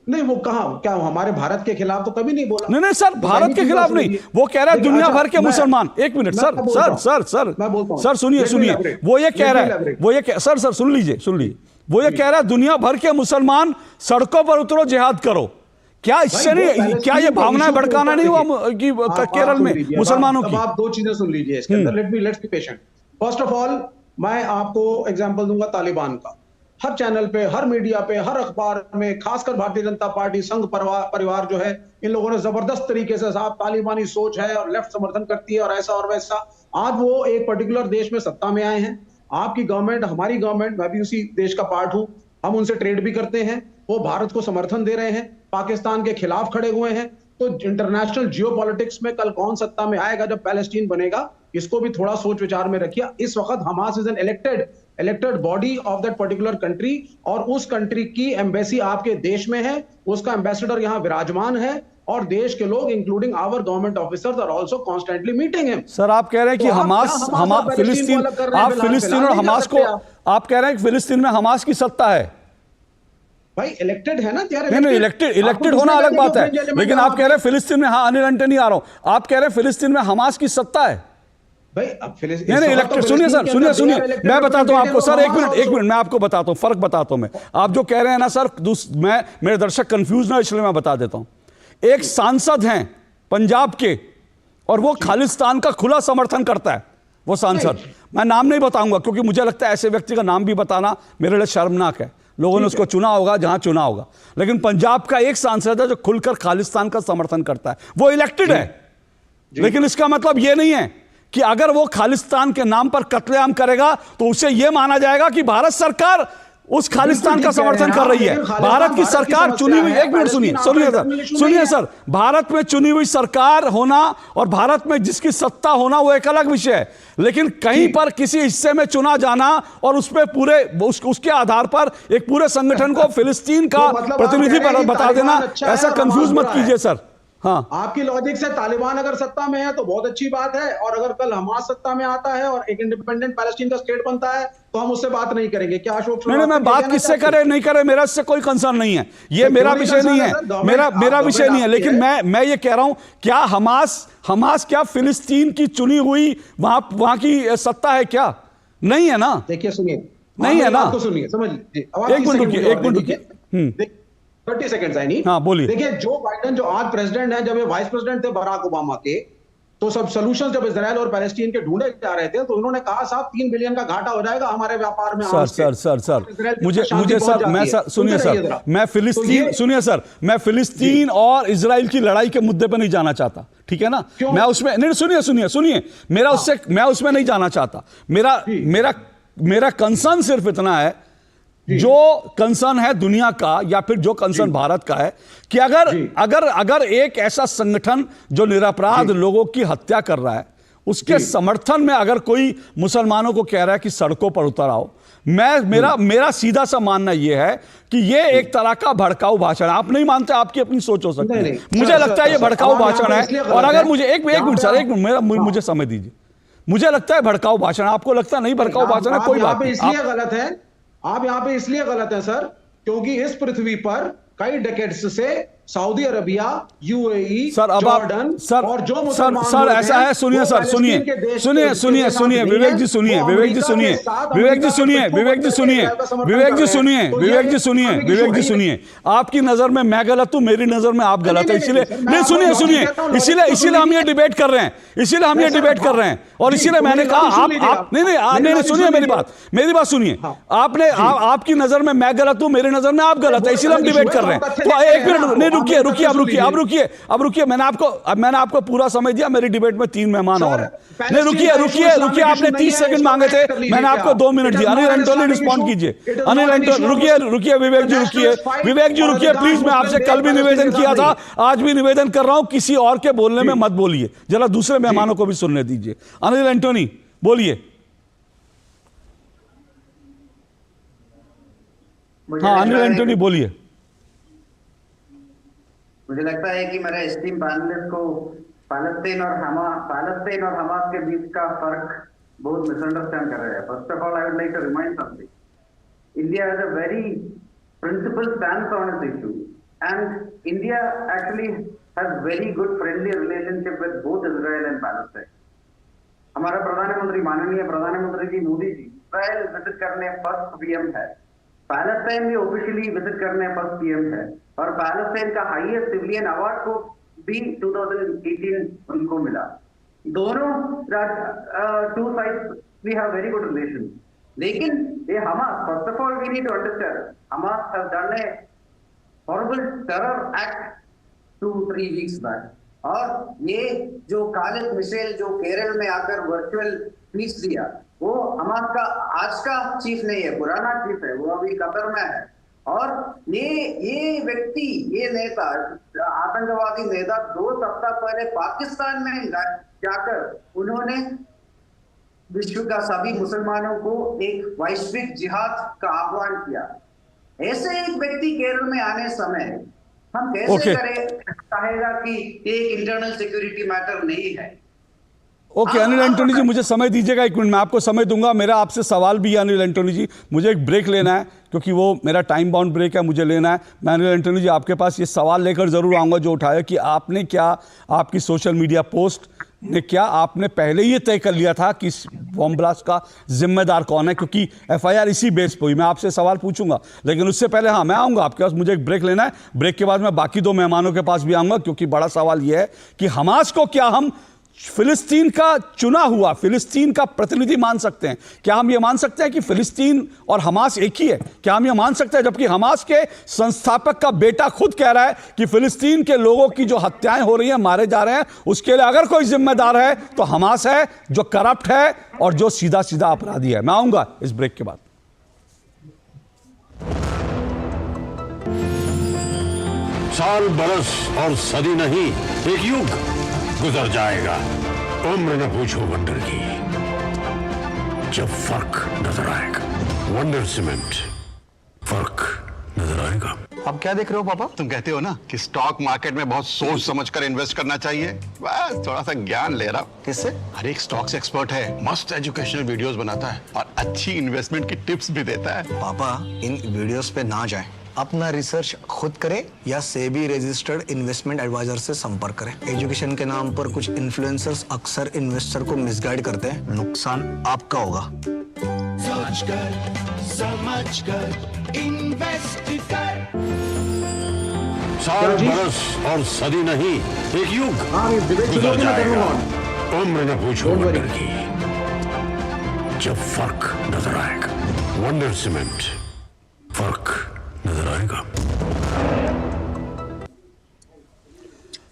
नहीं, वो कहाँ, क्या हमारे भारत के खिलाफ तो कभी नहीं बोला। नहीं सर, भारत के खिलाफ नहीं, वो कह रहा है दुनिया भर के मुसलमान। एक मिनट सर सुनिए, वो ये कह रहा है, सर सुन लीजिए, वो ये कह रहा है दुनिया भर के मुसलमान सड़कों पर उतरो, जिहाद करो। क्या इससे नहीं, क्या ये भावनाएं भड़काना नहीं हुआ कि केरल में मुसलमानों की? आप दो चीजें सुन लीजिए इसके अंदर, let's be patient. First of all मैं आपको एग्जांपल दूंगा तालिबान का। हर चैनल पे, हर मीडिया पे, हर अखबार में, खासकर भारतीय जनता पार्टी, संघ परिवार जो है, इन लोगों ने जबरदस्त तरीके से, साहब तालिबानी सोच है और लेफ्ट समर्थन करती है और ऐसा और वैसा। आज वो एक पर्टिकुलर देश में सत्ता में आए हैं। आपकी गवर्नमेंट, हमारी गवर्नमेंट, मैं भी उसी देश का पार्ट हूं, हम उनसे ट्रेड भी करते हैं, वो भारत को समर्थन दे रहे हैं, पाकिस्तान के खिलाफ खड़े हुए हैं। तो इंटरनेशनल जियोपॉलिटिक्स में कल कौन सत्ता में आएगा जब पैलेस्टीन बनेगा, इसको भी थोड़ा सोच विचार में रखिए। इस वक्त Hamas is an elected elected body of that particular country, और उस कंट्री की एम्बेसी आपके देश में है, उसका एम्बेसडर यहां विराजमान है, और देश के लोग including our government officers are also constantly meeting him. Sir आप कह रहे हैं कि फिलिस्तीन, आप फिलिस्तीन और हमास को, आप कह रहे हैं कि फिलिस्तीन में हमास की सत्ता है? भाई इलेक्टेड है ना, नहीं, इलेक्टेड होना अलग बात है, लेकिन आप कह रहे हैं फिलिस्तीन में, हाँ अनिल एंटनी आ रहा हूं, आप कह रहे हैं फिलिस्तीन में हमास की सत्ता है? भाई अब नहीं इलेक्टेड, सुनिए सर, सुनिए मैं बताता हूं आपको सर, एक मिनट मैं आपको बताता हूं, फर्क बताता हूं मैं। आप जो कह रहे हैं ना सर, मैं, मेरे दर्शक कंफ्यूज ना, इसलिए मैं बता देता हूं। एक सांसद हैं पंजाब के, और वो खालिस्तान का खुला समर्थन करता है, वो सांसद, मैं नाम नहीं बताऊंगा क्योंकि मुझे लगता है ऐसे व्यक्ति का नाम भी बताना मेरे लिए शर्मनाक है, लोगों ने उसको चुना होगा जहां चुना होगा, लेकिन पंजाब का एक सांसद है जो खुलकर खालिस्तान का समर्थन करता है, वो इलेक्टेड है। लेकिन इसका मतलब यह नहीं है कि अगर वो खालिस्तान के नाम पर कत्लेआम करेगा तो उसे यह माना जाएगा कि भारत सरकार उस खालिस्तान का समर्थन कर रही है। भारत की सरकार चुनी हुई, एक मिनट सुनिए सर, भारत में चुनी हुई सरकार होना और भारत में जिसकी सत्ता होना वो एक अलग विषय है, लेकिन कहीं पर किसी हिस्से में चुना जाना और उस पर पूरे उसके आधार पर एक पूरे संगठन को फिलिस्तीन का प्रतिनिधि बता देना, ऐसा कंफ्यूज मत कीजिए सर। हाँ, आपकी लॉजिक से तालिबान अगर सत्ता में है तो बहुत अच्छी बात है, और अगर कल हमास सत्ता में आता है और एक इंडिपेंडेंट पैलेस्टीन का स्टेट बनता है तो हम उससे बात नहीं करेंगे। क्या अशोक? नहीं, मैं बात किससे करे नहीं करे, मेरा इससे कोई कंसर्न नहीं है, ये मेरा विषय नहीं है, मेरा विषय नहीं है, लेकिन मैं ये कह रहा हूं, क्या हमास क्या फिलिस्तीन की चुनी हुई वहां की सत्ता है क्या? नहीं है ना। देखिए सुनिए, नहीं है ना, सुनिए, समझ लीजिए, एक मिनट रुकिए, 30 सेकंड्स आई नहीं। हाँ बोलिए। देखिए जो बाइडेन जो आज प्रेसिडेंट है, जब ये वाइस प्रेसिडेंट थे बराक ओबामा के, तो सब सॉल्यूशंस जब इजराइल और पैलेस्टीन के ढूंढे जा रहे थे तो उन्होंने कहा साहब 3 बिलियन का घाटा हो जाएगा हमारे व्यापार में। सर मुझे सर, मैं सुनिए सर, मैं फिलिस्तीन और इजराइल की लड़ाई के मुद्दे पर नहीं जाना चाहता, ठीक है ना? मैं उसमें नहीं, सुनिए मैं उसमें नहीं जाना चाहता। मेरा कंसर्न सिर्फ इतना है, जो कंसर्न है दुनिया का या फिर जो कंसर्न भारत का है, कि अगर एक ऐसा संगठन जो निरपराध लोगों की हत्या कर रहा है, उसके समर्थन में अगर कोई मुसलमानों को कह रहा है कि सड़कों पर उतर आओ, मेरा सीधा सा मानना यह है कि यह एक तरह का भड़काऊ भाषण है। आप नहीं मानते, आपकी अपनी सोच हो सकती है, मुझे लगता है यह भड़काऊ भाषण है। और अगर मुझे एक मिनट सर, मुझे समय दीजिए, मुझे लगता है भड़काऊ भाषण, आपको लगता नहीं भड़काऊ भाषण है? कोई बात नहीं, गलत है। आप यहां पे इसलिए गलत हैं सर, क्योंकि इस पृथ्वी पर कई डेकेड्स से सऊदी अरबिया, यूएई, जॉर्डन और जो सर ऐसा है, सुनिए विवेक जी सुनिए, आपकी नजर में मैं गलत हूं, मेरी नजर में आप गलत है, इसीलिए नहीं, इसीलिए हम ये डिबेट कर रहे हैं, और इसीलिए मैंने कहा आप नहीं, सुनिए मेरी बात सुनिए, आपकी नजर में मैं गलत हूं, मेरी नजर में आप गलत है, इसीलिए हम डिबेट कर रहे हैं। तो एक मिनट, नहीं अब रुकिए, मैंने आपको पूरा समय दिया, मेरी डिबेट में 3 मेहमान और हैं। नहीं रुकिए, आपने 30 सेकंड मांगे थे, मैंने आपको 2 मिनट दिया। अनिल एंटोनी रिस्पॉन्ड कीजिए। अनिल एंटोनी रुकिए, विवेक जी रुकिए प्लीज, मैं आपसे कल भी निवेदन किया था, आज भी निवेदन कर रहा हूं, किसी और के बोलने में मत बोलिए, जरा दूसरे मेहमानों को भी सुनने दीजिए। अनिल एंटोनी बोलिए। हाँ अनिल एंटोनी बोलिए। मुझे लगता है कि मेरे एस्टीम पैनलिस्ट को पैलेस्टीन और हमास के बीच का फर्क बहुत मिसअंडरस्टैंड कर रहे हैं। First of all I would like to remind something, India has a very principle stand on this issue, and India actually has very good friendly relationship with both Israel and Palestine. हमारा प्रधानमंत्री, माननीय प्रधानमंत्री ji Modi ji Israel visit करने first PM है, Palestine भी officially visit करने first PM है, और पैलेस्टाइन का हाईएस्ट सिविलियन अवार्ड को भी 2018 उनको मिला। दोनों two sides we have very good relation. लेकिन ये Hamas, first of all we need to understand, Hamas has done a horrible terror act 2-3 weeks back, और ये जो खालिद मिशेल जो केरल में आकर वर्चुअल स्पीच दिया, वो हमास का आज का चीफ नहीं है, पुराना चीफ है, वो अभी कतर में है। और ये व्यक्ति, ये नेता, आतंकवादी नेता 2 सप्ताह पहले पाकिस्तान में जाकर उन्होंने विश्व का सभी मुसलमानों को एक वैश्विक जिहाद का आह्वान किया। ऐसे एक व्यक्ति केरल में आने समय हम कैसे करें, कहेगा कि ये इंटरनल सिक्योरिटी मैटर नहीं है। ओके अनिल एंटोनी जी, मुझे समय दीजिएगा 1 मिनट, मैं आपको समय दूंगा। मेरा आपसे सवाल भी है अनिल एंटोनी जी, मुझे एक ब्रेक लेना है क्योंकि वो मेरा टाइम बाउंड ब्रेक है, मुझे लेना है। मैं अनिल एंटोनी जी आपके पास ये सवाल लेकर जरूर आऊंगा जो उठाया कि आपने क्या, आपकी सोशल मीडिया पोस्ट ने क्या आपने पहले ये तय कर लिया था कि इस बॉम्ब ब्लास्ट का जिम्मेदार कौन है, क्योंकि एफआईआर इसी बेस पर हुई। मैं आपसे सवाल पूछूंगा लेकिन उससे पहले हाँ मैं आऊंगा आपके पास, मुझे एक ब्रेक लेना है। ब्रेक के बाद मैं बाकी 2 मेहमानों के पास भी आऊंगा क्योंकि बड़ा सवाल यह है कि हमास को क्या हम फिलिस्तीन का चुना हुआ, फिलिस्तीन का प्रतिनिधि मान सकते हैं? क्या हम ये मान सकते हैं कि फिलिस्तीन और हमास एक ही है? क्या हम ये मान सकते हैं, जबकि हमास के संस्थापक का बेटा खुद कह रहा है कि फिलिस्तीन के लोगों की जो हत्याएं हो रही हैं, मारे जा रहे हैं, उसके लिए अगर कोई जिम्मेदार है तो हमास है, जो करप्ट है और जो सीधा सीधा अपराधी है। मैं आऊंगा इस ब्रेक के बाद। साल, बरस और सदी नहीं, एक युग गुजर जाएगा, उम्र न पूछो वंडर की, जब फर्क नजर आएगा। वंडर सीमेंट, फर्क नजर आएगा। अब क्या देख रहे हो पापा? तुम कहते हो ना कि स्टॉक मार्केट में बहुत सोच समझकर इन्वेस्ट करना चाहिए, बस थोड़ा सा ज्ञान ले रहा हूं। किससे? हर एक स्टॉक्स एक्सपर्ट है, मस्त एजुकेशनल वीडियोस बनाता है और अच्छी इन्वेस्टमेंट की टिप्स भी देता है। पापा इन वीडियोस पे ना जाएं, अपना रिसर्च खुद करें या सेबी रजिस्टर्ड इन्वेस्टमेंट एडवाइजर से संपर्क करें। एजुकेशन के नाम पर कुछ इन्फ्लुएंसर्स अक्सर इन्वेस्टर को मिसगाइड करते हैं, नुकसान आपका होगा। समझ कर इन्वेस्ट कर। साल, बरस और सदी नहीं, एक युग गुजर जाएगा, उम्र न पूछो वंडर की, जब फर्क नजर आएगा। वंडर सीमेंट, फर्क नजर आएगा।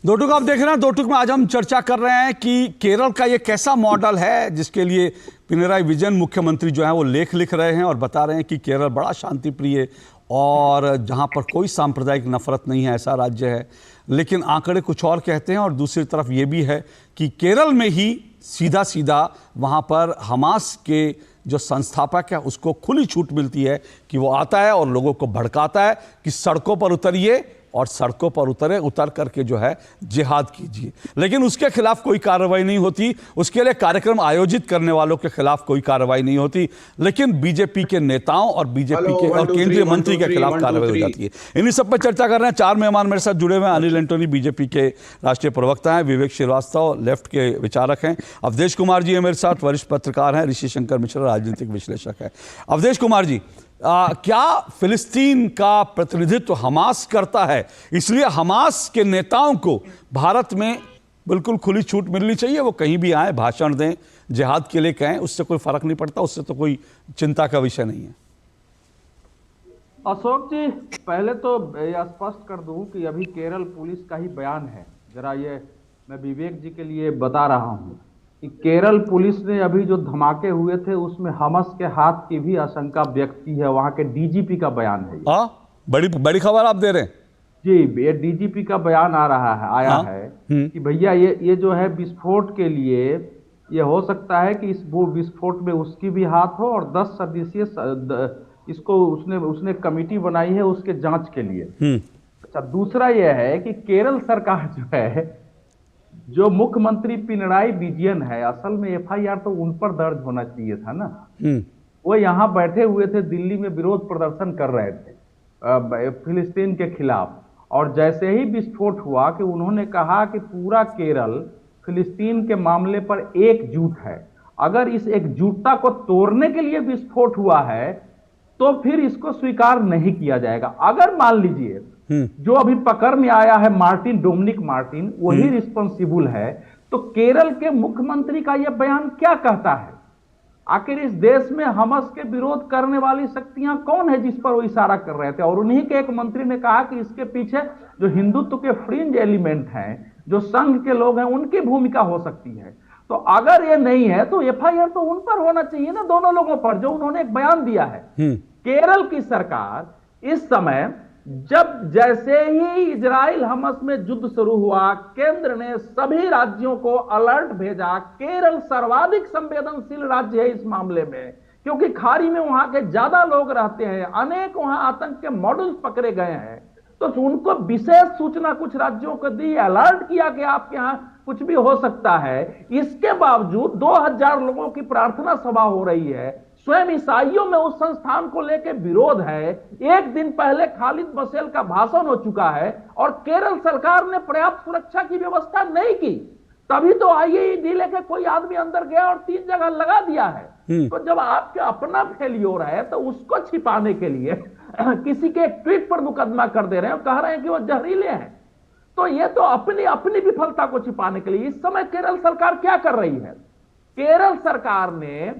दो टुक आप देख रहे हैं। दो टुक में आज हम चर्चा कर रहे हैं कि केरल का ये कैसा मॉडल है जिसके लिए पिनराई विजयन मुख्यमंत्री जो है वो लेख लिख रहे हैं और बता रहे हैं कि केरल बड़ा शांति प्रिय और जहां पर कोई सांप्रदायिक नफरत नहीं है, ऐसा राज्य है। लेकिन आंकड़े कुछ और कहते हैं और दूसरी तरफ ये भी है कि केरल में ही सीधा सीधा वहां पर हमास के जो संस्थापक है उसको खुली छूट मिलती है कि वो आता है और लोगों को भड़काता है कि सड़कों पर उतरिए और सड़कों पर उतर करके जो है जिहाद कीजिए, लेकिन उसके खिलाफ कोई कार्रवाई नहीं होती। उसके लिए कार्यक्रम आयोजित करने वालों के खिलाफ कोई कार्रवाई नहीं होती, लेकिन बीजेपी के नेताओं और बीजेपी के और केंद्रीय मंत्री के खिलाफ कार्रवाई हो जाती है। इन्हीं सब पर चर्चा कर रहे हैं। 4 मेहमान मेरे साथ जुड़े हुए हैं। अनिल एंटोनी बीजेपी के राष्ट्रीय प्रवक्ता हैं, विवेक श्रीवास्तव लेफ्ट के विचारक हैं, अवधेश कुमार जी है मेरे साथ, वरिष्ठ पत्रकार हैं, ऋषि शंकर मिश्रा राजनीतिक विश्लेषक है। अवधेश कुमार जी, क्या फिलिस्तीन का प्रतिनिधित्व हमास करता है, इसलिए हमास के नेताओं को भारत में बिल्कुल खुली छूट मिलनी चाहिए, वो कहीं भी आए, भाषण दें, जिहाद के लिए कहें, उससे कोई फर्क नहीं पड़ता, उससे तो कोई चिंता का विषय नहीं है? अशोक जी, पहले तो यह स्पष्ट कर दूं कि अभी केरल पुलिस का ही बयान है, जरा ये मैं विवेक जी के लिए बता रहा हूं कि केरल पुलिस ने अभी जो धमाके हुए थे उसमें हमास के हाथ की भी आशंका व्यक्त की है। वहां के डीजीपी का बयान है। बड़ी खबर आप दे रहे हैं जी। ये डीजीपी का बयान आया है कि भैया ये जो है विस्फोट के लिए ये हो सकता है कि इस वो विस्फोट में उसकी भी हाथ हो और 10 सदस्यीय इसको उसने कमेटी बनाई है उसके जांच के लिए। अच्छा, दूसरा यह है कि केरल सरकार जो है, जो मुख्यमंत्री पिनराई विजयन है, असल में एफआईआर तो उन पर दर्ज होना चाहिए था ना। वो यहाँ बैठे हुए थे, दिल्ली में विरोध प्रदर्शन कर रहे थे फिलिस्तीन के खिलाफ, और जैसे ही विस्फोट हुआ कि उन्होंने कहा कि पूरा केरल फिलिस्तीन के मामले पर एकजुट है। अगर इस एकजुटता को तोड़ने के लिए विस्फोट हुआ है तो फिर इसको स्वीकार नहीं किया जाएगा। अगर मान लीजिए जो अभी पकड़ में आया है डोमिनिक मार्टिन, वही रिस्पॉन्सिबल है, तो केरल के मुख्यमंत्री का यह बयान क्या कहता है? आखिर इस देश में हमास के विरोध करने वाली शक्तियां कौन है जिस पर वो इशारा कर रहे थे? और उन्हीं के एक मंत्री ने कहा कि इसके पीछे जो हिंदुत्व के फ्रिंज एलिमेंट हैं, जो संघ के लोग हैं, उनकी भूमिका हो सकती है। तो अगर ये नहीं है तो एफआईआर तो उन पर होना चाहिए ना, दोनों लोगों पर, जो उन्होंने एक बयान दिया है। केरल की सरकार इस समय जब जैसे ही इजराइल हमास में युद्ध शुरू हुआ, केंद्र ने सभी राज्यों को अलर्ट भेजा। केरल सर्वाधिक संवेदनशील राज्य है इस मामले में, क्योंकि खाड़ी में वहां के ज्यादा लोग रहते हैं, अनेक वहां आतंक के मॉडल्स पकड़े गए हैं। तो उनको विशेष सूचना कुछ राज्यों को दी, अलर्ट किया कि आपके यहां कुछ भी हो सकता है। इसके बावजूद 2000 लोगों की प्रार्थना सभा हो रही है, स्वयं ईसाइयों में उस संस्थान को लेकर विरोध है। एक दिन पहले खालिद मसेल का भाषण हो चुका है और केरल सरकार ने पर्याप्त सुरक्षा की व्यवस्था नहीं की। तभी तो आईईडी लेके कोई आदमी अंदर गया और 3 जगह लगा दिया है। तो जब आपके अपना फेलियर है तो उसको छिपाने के लिए किसी के एक ट्वीट पर मुकदमा कर दे रहे हैं और कह रहे हैं कि वो जहरीले हैं। तो ये तो अपनी विफलता को छिपाने के लिए इस समय केरल सरकार क्या कर रही है? केरल सरकार ने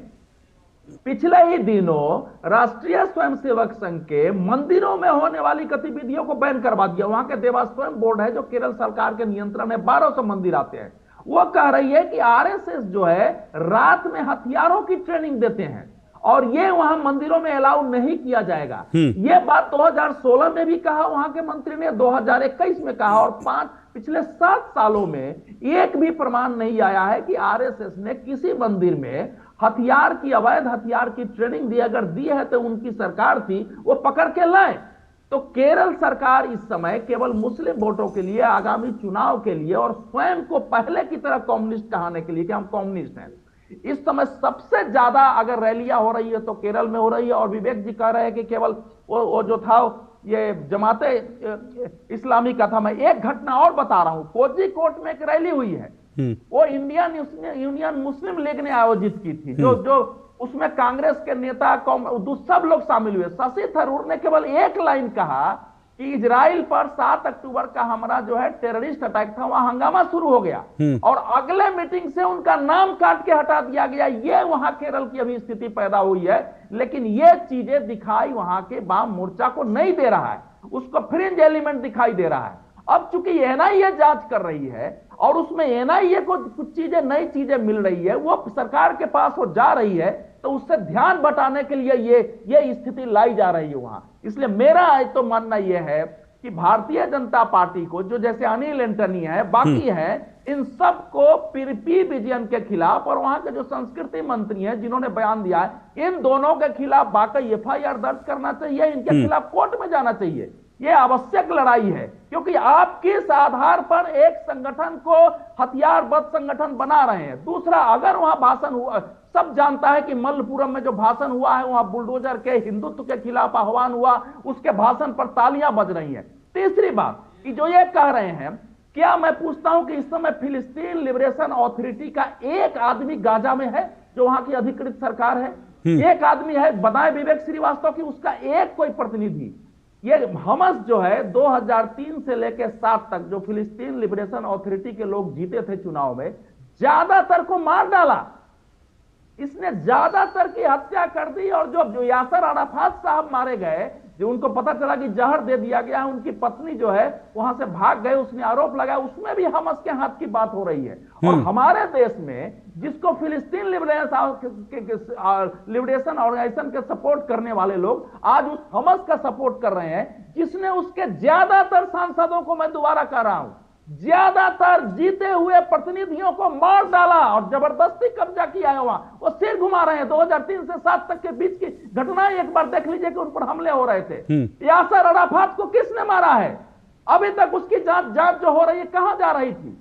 पिछले ही दिनों राष्ट्रीय स्वयंसेवक संघ के मंदिरों में होने वाली गतिविधियों को बैन करवा दिया। वहां के देवस्थान बोर्ड है जो केरल सरकार के नियंत्रण में, 1200 मंदिर आते हैं। वो कह रही है कि आरएसएस जो है रात में हथियारों की ट्रेनिंग देते हैं और ये वहां मंदिरों में अलाउ नहीं किया जाएगा। ये बात 2016 में भी कहा वहां के मंत्री ने, 2021 में कहा, और पिछले 7 सालों में एक भी प्रमाण नहीं आया है कि आरएसएस ने किसी मंदिर में हथियार की, अवैध हथियार की ट्रेनिंग दी। अगर दी है तो उनकी सरकार थी, वो पकड़ के लाए। तो केरल सरकार इस समय केवल मुस्लिम वोटों के लिए, आगामी चुनाव के लिए और स्वयं को पहले की तरह कम्युनिस्ट कहने के लिए कि हम कम्युनिस्ट हैं, इस समय सबसे ज्यादा अगर रैलियां हो रही है तो केरल में हो रही है। और विवेक जी कह रहे हैं कि केवल वो जो था ये जमाते इस्लामी का था। मैं एक घटना और बता रहा हूं, कोझिकोड में एक रैली हुई है, वो इंडियन यूनियन मुस्लिम लीग ने आयोजित की थी, जो उसमें कांग्रेस के नेता सब लोग शामिल हुए। शशि थरूर ने केवल एक लाइन कहा कि इजराइल पर 7 अक्टूबर का हमारा जो है टेररिस्ट अटैक था, वहां हंगामा शुरू हो गया और अगले मीटिंग से उनका नाम काट के हटा दिया गया। ये वहां केरल की अभी स्थिति पैदा हुई है, लेकिन ये चीजें दिखाई वहां के वाम मोर्चा को नहीं दे रहा है, उसको फ्रिंज एलिमेंट दिखाई दे रहा है। अब चूंकि एनआईए जांच कर रही है और उसमें एनआईए को कुछ चीजें, नई चीजें मिल रही है, वो सरकार के पास वो जा रही है, तो उससे ध्यान बटाने के लिए ये स्थिति लाई जा रही है वहां। इसलिए मेरा तो मानना यह है कि भारतीय जनता पार्टी को, जो जैसे अनिल एंटनी है, बाकी है, इन सब को पी विजयन के खिलाफ और वहां के जो संस्कृति मंत्री हैं जिन्होंने बयान दिया है, इन दोनों के खिलाफ वाकई एफआईआर दर्ज करना चाहिए, इनके खिलाफ कोर्ट में जाना चाहिए। ये आवश्यक लड़ाई है, क्योंकि आप किस आधार पर एक संगठन को हथियारबद्ध संगठन बना रहे हैं। दूसरा, अगर वहां भाषण हुआ, सब जानता है कि मल्लपुरम में जो भाषण हुआ है वहां बुलडोजर के हिंदुत्व के खिलाफ आह्वान हुआ, उसके भाषण पर तालियां बज रही हैं। तीसरी बात कि जो ये कह रहे हैं, क्या मैं पूछता हूं कि इस समय फिलिस्तीन लिबरेशन अथॉरिटी का एक आदमी गाजा में है जो वहां की अधिकृत सरकार है? एक आदमी है, बताए विवेक श्रीवास्तव की, उसका एक कोई प्रतिनिधि। ये हमास जो है 2003 से लेकर 7 तक जो फिलिस्तीन लिबरेशन अथॉरिटी के लोग जीते थे चुनाव में, ज्यादातर को मार डाला, इसने ज्यादातर की हत्या कर दी। और जो यासर अराफात साहब मारे गए, जो उनको पता चला कि जहर दे दिया गया है, उनकी पत्नी जो है वहां से भाग गए, उसने आरोप लगाया, उसमें भी हमास के हाथ की बात हो रही है। और हमारे देश में जिसको फिलिस्तीन लिबरेशन ऑर्गेनाइजेशन के सपोर्ट करने वाले लोग आज उस हमास का सपोर्ट कर रहे हैं, जिसने उसके ज्यादातर सांसदों को, मैं दोबारा कह रहा हूं, ज्यादातर जीते हुए प्रतिनिधियों को मार डाला और जबरदस्ती कब्जा किया है। वहां वो सिर घुमा रहे हैं। 2003 से 7 तक के बीच की घटनाएं एक बार देख लीजिए कि उन पर हमले हो रहे थे। यासर अराफात को किसने मारा है? अभी तक उसकी जांच जो हो रही है, कहां जा रही थी?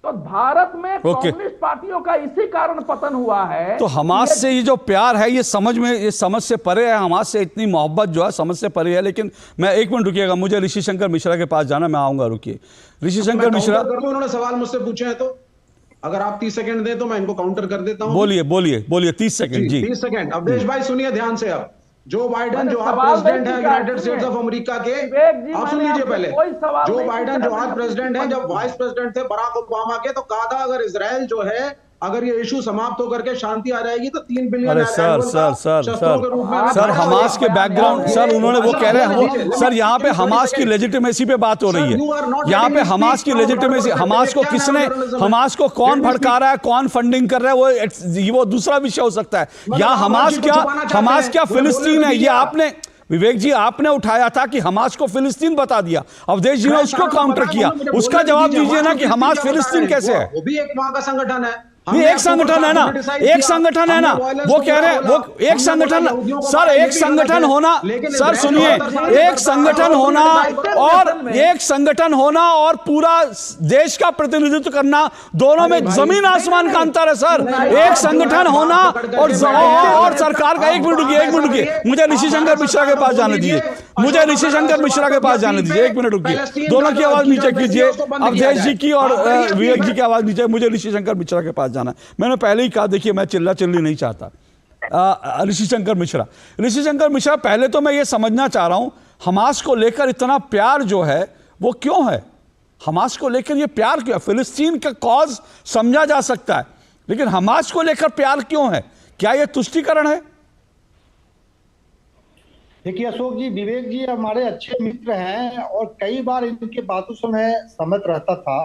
तो भारत में कम्युनिस्ट पार्टियों का इसी कारण पतन हुआ है। तो हमास से ये जो प्यार है, ये समझ से परे है। हमास से इतनी मोहब्बत जो है समझ से परे है। लेकिन मैं 1 मिनट रुकिएगा, मुझे ऋषि शंकर मिश्रा के पास जाना, मैं आऊंगा, रुकिए। ऋषि शंकर मिश्रा, उन्होंने सवाल मुझसे पूछे हैं, तो अगर आप 30 सेकंड दें तो मैं इनको काउंटर कर देता हूं। बोलिए 30 सेकंड जी। 30 सेकंड। अवधेश भाई सुनिए ध्यान से। अब जो बाइडेन जो आज प्रेसिडेंट है यूनाइटेड स्टेट्स ऑफ अमेरिका के, आप सुन लीजिए पहले। जो बाइडेन जो आज प्रेसिडेंट है, जब वाइस प्रेसिडेंट थे बराक ओबामा के, तो कहा था अगर इजराइल जो है, अगर ये इशू समाप्त होकर के शांति आ जाएगी तो 3 बिलियन। अरे सर हमास के बैकग्राउंड, सर उन्होंने वो कह रहे हैं, सर यहाँ पे हमास की लेजिटिमेसी पे बात हो रही है। यहाँ पे हमास की लेजिटिमेसी, हमास को किसने, हमास को कौन भड़का रहा है, कौन फंडिंग कर रहा है, वो दूसरा विषय हो सकता है। यहाँ हमास क्या फिलिस्तीन है, ये आपने विवेक जी आपने उठाया था कि हमास को फिलिस्तीन बता दिया, अवधेश जी ने उसको काउंटर किया, उसका जवाब दीजिए ना कि हमास फिलिस्तीन कैसे है? वो भी एक वहां का संगठन है। नहीं, एक संगठन है ना, एक संगठन है ना, वो कह रहे हैं वो एक संगठन, सर एक संगठन होना, सर सुनिए, एक संगठन होना और पूरा देश का प्रतिनिधित्व करना, दोनों में जमीन आसमान का अंतर है सर। एक संगठन होना और सरकार का, एक मिनट रुकिए, मुझे ऋषि शंकर मिश्रा के पास जाने दीजिए, मुझे ऋषि शंकर मिश्रा के पास जाने दीजिए, एक मिनट रुकिए, दोनों की आवाज नीचे कीजिए, अवधेश जी की और विवेक जी की आवाज नीचे, मुझे ऋषि शंकर मिश्रा के पास जाना। मैंने पहले ही कहा, देखिए मैं चिल्ला चिल्ली नहीं चाहता। ऋषि शंकर मिश्रा, पहले तो मैं ये समझना चाह रहा हूं हमास को लेकर इतना प्यार जो है वो क्यों है? हमास को लेकर ये प्यार क्यों है? फिलिस्तीन का कॉज समझा जा सकता है, लेकिन हमास को लेकर प्यार क्यों है? क्या यह तुष्टीकरण है? देखिए अशोक जी, विवेक जी हमारे अच्छे मित्र हैं और कई बार इनके बातों से मैं सहमत रहता था,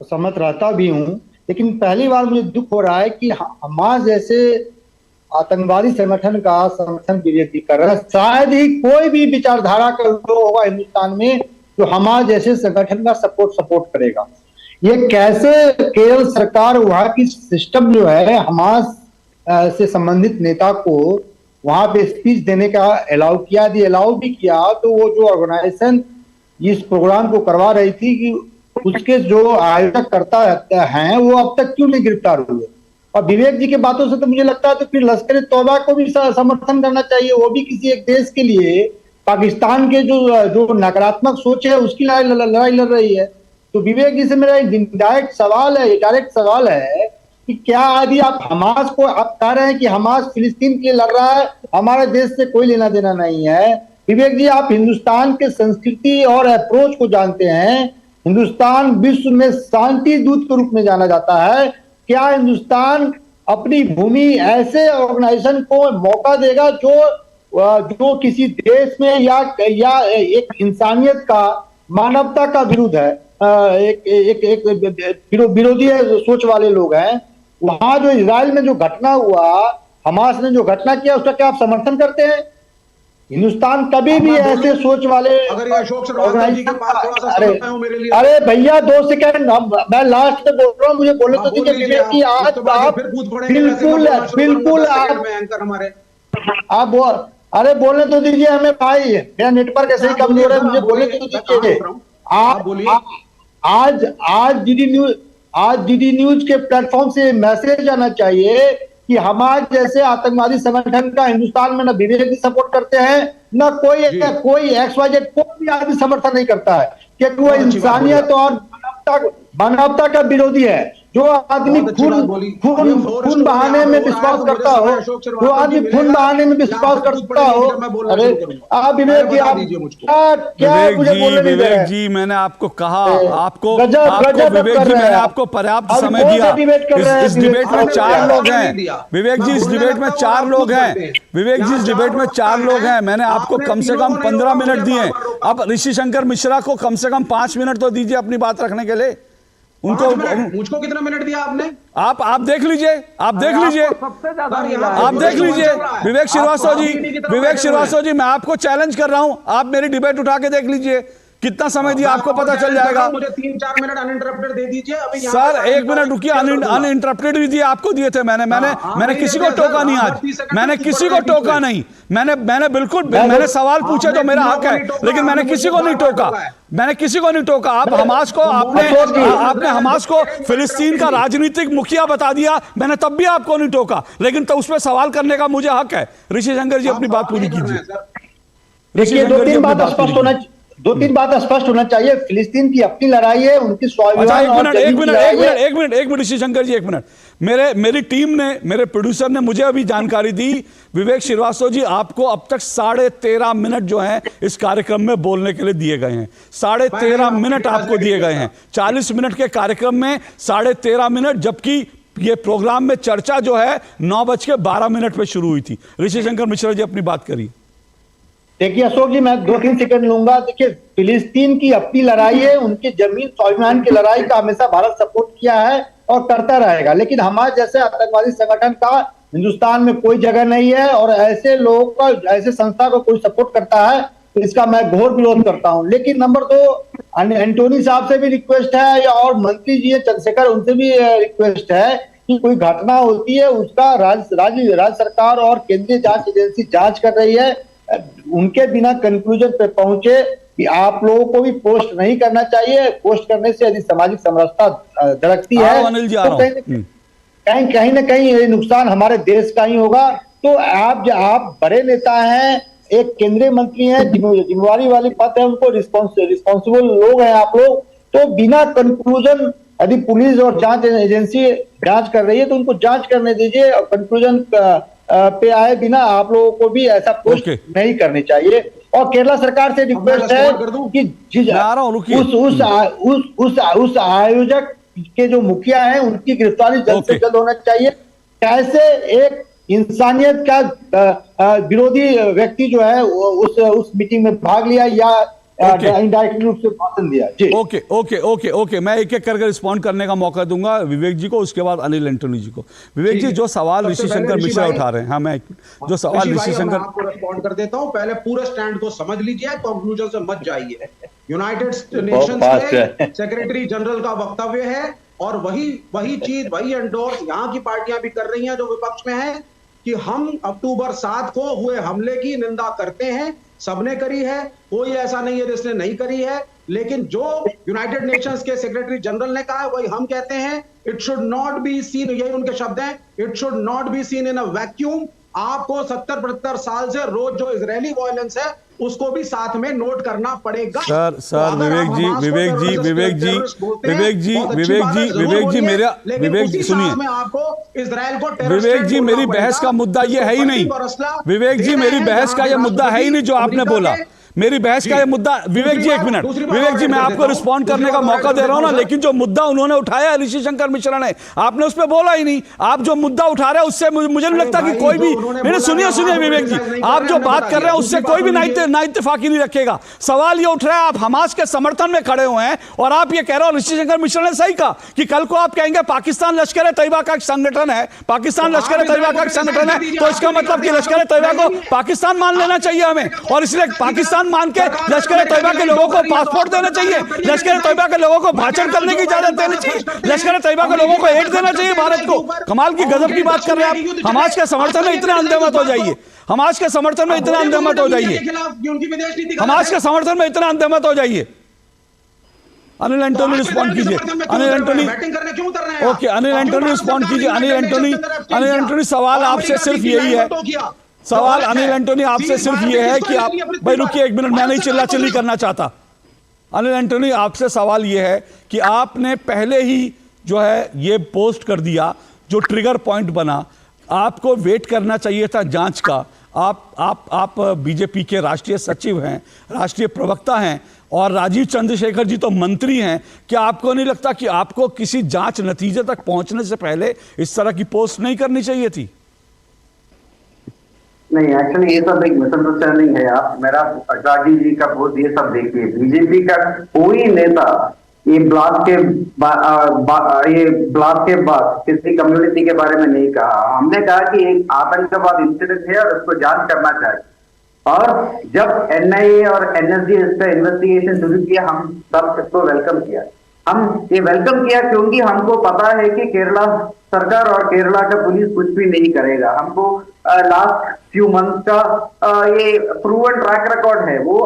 सहमत रहता भी हूं, लेकिन पहली बार मुझे दुख हो रहा है कि हमास जैसे आतंकवादी संगठन का समर्थन विवेक जी कर रहा है। शायद ही कोई भी विचारधारा का लोग होगा हिंदुस्तान में जो हमास जैसे संगठन का सपोर्ट करेगा। ये कैसे केरल सरकार वहां की सिस्टम जो है हमास से संबंधित नेता को वहां पे स्पीच देने का अलाउ किया, यदि अलाउ भी किया तो वो जो ऑर्गेनाइजेशन इस प्रोग्राम को करवा रही थी कि उसके जो आयोजक करता हैं वो अब तक क्यों नहीं गिरफ्तार हुए? और विवेक जी के बातों से तो मुझे लगता है तो फिर लश्कर तौबा को भी समर्थन करना चाहिए। वो भी किसी एक देश के लिए पाकिस्तान के जो नकारात्मक सोच है उसकी लड़ाई लड़ रही है। तो विवेक जी से मेरा एक डायरेक्ट सवाल है कि क्या यदि आप हमास को आप कह रहे हैं कि हमास फिलिस्तीन के लिए लड़ रहा है, हमारे देश से कोई लेना देना नहीं है। विवेक जी, आप हिंदुस्तान के संस्कृति और अप्रोच को जानते हैं। हिंदुस्तान विश्व में शांति दूत के रूप में जाना जाता है। क्या हिंदुस्तान अपनी भूमि ऐसे ऑर्गेनाइजेशन को मौका देगा जो किसी देश में या एक इंसानियत का, मानवता का विरुद्ध है, एक विरोधी सोच वाले लोग हैं? वहां जो इजराइल में जो घटना हुआ, हमास ने जो घटना किया, उसका क्या आप समर्थन करते हैं? हिंदुस्तान कभी भी ऐसे सोच वाले अरे भैया 2 सेकंड, मैं लास्ट में बोल रहा हूँ, मुझे बोलने तो दीजिए कि आज आप बिल्कुल आप अरे बोलने तो दीजिए हमें भाई, मेरा नेटवर्क ऐसे ही कमजोर है, मुझे बोलने तो दीजिए। आज डीडी न्यूज के प्लेटफॉर्म से मैसेज आना चाहिए कि हमारे जैसे आतंकवादी संगठन का हिंदुस्तान में न विवेक जी सपोर्ट करते हैं, न कोई XYZ कोई भी आदमी समर्थन नहीं करता है, क्योंकि वो इंसानियत और मानवता का विरोधी है। जो आदमी खून बहाने में विश्वास करता हो, अरे आप विवेक जी, आप क्या मुझे बोलने नहीं दे रहे हैं? विवेक जी, मैंने आपको कहा, आपको विवेक जी, मैंने आपको पर्याप्त समय दिया। इस डिबेट में 4 लोग हैं विवेक जी, इस डिबेट में 4 लोग हैं विवेक जी, इस डिबेट में 4 लोग हैं। मैंने आपको कम से कम 15 मिनट दिए। अब ऋषि शंकर मिश्रा को कम से कम 5 मिनट तो दीजिए अपनी बात रखने के लिए। उनको मुझको कितना मिनट दिया आपने? आप देख लीजिए, आप देख लीजिए विवेक श्रीवास्तव जी, मैं आपको चैलेंज कर रहा हूं, आप मेरी डिबेट उठा के देख लीजिए, कितना समय दिया आपको पता चल जाएगा। मुझे 3-4 मिनट अनइंटरप्टेड दे दीजिए। अभी सर 1 मिनट रुकिए, अनइंटरप्टेड भी दिए, आपको दिए थे मैंने किसी को टोका नहीं, आज मैंने किसी को टोका नहीं, मैंने बिल्कुल मैंने सवाल पूछे तो मेरा हक है, लेकिन मैंने किसी को नहीं टोका। आप हमास को आपने हमास को फिलिस्तीन का राजनीतिक मुखिया बता दिया, मैंने तब भी आपको नहीं टोका, लेकिन तो उसमें सवाल करने का मुझे हक है। ऋषि शंकर जी अपनी बात पूरी कीजिए। देखिए 2-3 बात स्पष्ट होना चाहिए। फिलिस्तीन की अपनी लड़ाई है, उनकी स्वाभिमान। एक मिनट ऋषि शंकर जी, 1 मिनट। मेरी टीम ने, मेरे प्रोड्यूसर ने मुझे अभी जानकारी दी, विवेक श्रीवास्तव जी, आपको अब तक 13.5 मिनट जो हैं इस कार्यक्रम में बोलने के लिए दिए गए हैं। 13.5 मिनट आपको दिए गए हैं 40 मिनट के कार्यक्रम में, 13.5 मिनट, जबकि ये प्रोग्राम में चर्चा जो है 9:12 पे शुरू हुई थी। ऋषि शंकर मिश्रा जी अपनी बात करिए। देखिए अशोक जी, मैं 2-3 सेकंड लूंगा। देखिए फिलिस्तीन की अपनी लड़ाई है, उनकी जमीन स्वाभिमान की लड़ाई का हमेशा भारत सपोर्ट किया है और करता रहेगा, लेकिन हमारे जैसे आतंकवादी संगठन का हिंदुस्तान में कोई जगह नहीं है, और ऐसे लोगों का, ऐसे संस्था को कोई सपोर्ट करता है तो इसका मैं घोर विरोध करता हूं। लेकिन नंबर 2, एंटोनी साहब से भी रिक्वेस्ट है, या और मंत्री जी चंद्रशेखर, उनसे भी रिक्वेस्ट है कि कोई घटना होती है उसका राज्य सरकार और केंद्रीय जांच एजेंसी जांच कर रही है, उनके बिना कंक्लूजन पे पहुंचे कि आप लोगों को भी पोस्ट नहीं करना चाहिए। पोस्ट करने से यदि सामाजिक समरसता धड़कती है तो कहीं ना कहीं ये नुकसान हमारे देश का ही होगा। तो आप बड़े नेता हैं, एक केंद्रीय मंत्री हैं, जिम्मेवारी वाली पद है, उनको रिस्पॉन्सिबल लोग हैं आप लोग, तो बिना कंक्लूजन यदि पुलिस और जांच एजेंसी जांच कर रही है तो उनको जांच करने दीजिए, और कंक्लूजन पे आए बिना आप लोगों को भी ऐसा पोस्ट नहीं करनी चाहिए। और केरला सरकार से रिक्वेस्ट है कि उस आयोजक के जो मुखिया हैं उनकी गिरफ्तारी जल्द से जल्द होना चाहिए। कैसे एक इंसानियत का विरोधी व्यक्ति जो है उस मीटिंग में भाग लिया या इनडायरेक्ट रूप से भाषण दिया। जी ओके, मैं एक एक करके रिस्पॉन्ड करने का मौका दूंगा विवेक जी को, उसके बाद अनिल एंटोनी जी को। विवेक जी, जो सवाल ऋषि शंकर मिश्रा उठा रहे हैं, हाँ, मैं जो सवाल ऋषि शंकर आपको रिस्पॉन्ड कर देता हूं। पहले पूरे स्टैंड को समझ लीजिए, कंक्लूजन से मत जाइए। यूनाइटेड नेशंस के सेक्रेटरी जनरल का वक्तव्य है, और वही चीज, वही एंडोर्स यहाँ की पार्टियां भी कर रही हैं जो विपक्ष में है, कि हम अक्टूबर 7 को हुए हमले की निंदा करते हैं, सबने करी है, कोई ऐसा नहीं है जिसने नहीं करी है। लेकिन जो यूनाइटेड नेशंस के सेक्रेटरी जनरल ने कहा है वही हम कहते हैं, it should not be seen, यही उनके शब्द हैं, it should not be seen in a vacuum. आपको 70-75 साल से रोज जो इजरायली वायलेंस है उसको भी साथ में नोट करना पड़ेगा। सर विवेक जी मेरा सुनिए, आपको इजराइल को विवेक जी, मेरी बहस का मुद्दा ये है ही नहीं। विवेक जी, मेरी बहस का ये मुद्दा है ही नहीं जो आपने बोला। मेरी बहस का ये मुद्दा, विवेक जी एक मिनट, विवेक जी मैं आपको रिस्पॉन्ड करने का मौका दे रहा हूं ना, लेकिन जो मुद्दा उन्होंने उठाया ऋषि शंकर मिश्रा ने, आपने उस पर बोला ही नहीं। आप जो मुद्दा उठा रहे हैं उससे मुझे नहीं लगता कि कोई भी, मेरे सुनिए विवेक जी, आप जो बात कर रहे हैं उससे कोई भी ना इत्तेफाकी नहीं रखेगा। सवाल ये उठ रहा है, आप हमास के समर्थन में खड़े हुए हैं और आप ये कह रहे हो, ऋषि शंकर मिश्रा ने सही कहा कि कल को आप कहेंगे पाकिस्तान लश्कर ए तैयबा का संगठन है, पाकिस्तान लश्कर ए तैयबा का संगठन है, तो इसका मतलब कि लश्कर ए तैयबा को पाकिस्तान मान लेना चाहिए हमें, और इसलिए पाकिस्तान मान के लश्कर तैयबा के लोगों को पासपोर्ट देना चाहिए, लश्कर तैयबा के लोगों को भाषण करने की इजाजत देनी चाहिए, लश्कर तैयबा के लोगों को एड देना चाहिए भारत को। कमाल की गजब की बात कर रहे हैं आप। हमास के समर्थन में इतने अंधे मत हो जाइए, हमास के समर्थन में इतने अंधे मत हो जाइए, हमास के समर्थन में इतने अंधे मत हो जाइए। अनिल एंटोनी रिस्पॉन्ड कीजिए, अनिल एंटोनी, ओके, अनिल एंटोनी रिस्पॉन्ड कीजिए। अनिल एंटोनी, सवाल आपसे सिर्फ यही है, सवाल अनिल एंटोनी आपसे सिर्फ ये है कि आप, भाई रुकिए एक मिनट, मैं नहीं चिल्ला-चिल्ली करना चाहता। अनिल एंटोनी, आपसे सवाल ये है कि आपने पहले ही जो है ये पोस्ट कर दिया, जो ट्रिगर पॉइंट बना, आपको वेट करना चाहिए था जांच का। आप बीजेपी के राष्ट्रीय सचिव हैं, राष्ट्रीय प्रवक्ता हैं, और राजीव चंद्रशेखर जी तो मंत्री हैं। क्या आपको नहीं लगता कि आपको किसी जांच नतीजे तक पहुंचने से पहले इस तरह की पोस्ट नहीं करनी चाहिए थी? नहीं, एक्चुअली ये सब एक मिसअंडरस्टैंडिंग है। आप मेरा राजीव जी का पोस्ट ये सब देखिए, बीजेपी का कोई नेता ये ब्लास्ट के बाद किसी कम्युनिटी के बारे में नहीं कहा। हमने कहा कि एक आतंकवाद इंसिडेंट है और उसको जांच करना चाहिए, और जब एनआईए और एनएसजी इसका इन्वेस्टिगेशन शुरू किया, हम सब इसको वेलकम किया। हम ये वेलकम किया क्योंकि हमको पता है कि केरला सरकार और केरला का पुलिस कुछ भी नहीं करेगा। हमको लास्ट फ्यू मंथ का ये प्रूवन ट्रैक रिकॉर्ड है। वो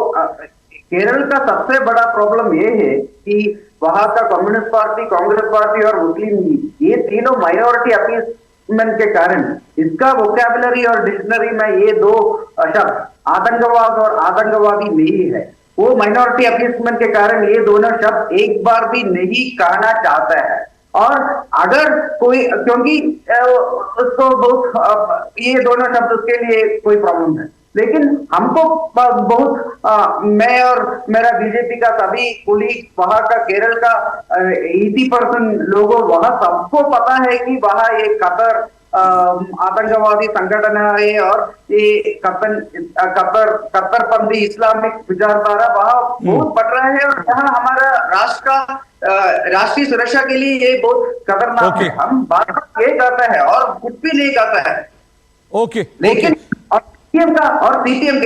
केरल का सबसे बड़ा प्रॉब्लम ये है कि वहां का कम्युनिस्ट पार्टी, कांग्रेस पार्टी और मुस्लिम लीग, ये तीनों माइनॉरिटी अपीसमेंट के कारण इसका वोकैबुलरी और डिक्शनरी में ये दो शब्द आतंकवाद और आतंकवादी नहीं है। वो माइनॉरिटी अपीसमेंट के कारण ये दोनों शब्द एक बार भी नहीं कहना चाहता है। और अगर कोई, क्योंकि उसको बहुत ये दोनों शब्द उसके लिए कोई प्रॉब्लम है, लेकिन हमको बहुत मैं और मेरा बीजेपी का सभी कुलीग, वहां का केरल का 80% लोगों, वहां सबको पता है कि वहां ये कतर आतंकवादी संगठन है और ये कत्तरपंथी इस्लामिक विचारधारा वहां बहुत बढ़ रहा है, और यहाँ हमारा राष्ट्र का राष्ट्रीय सुरक्षा के लिए ये बहुत खतरनाक है। हम बात ये कहते हैं और कुछ भी नहीं कहता है ओके लेकिन सीपीएम का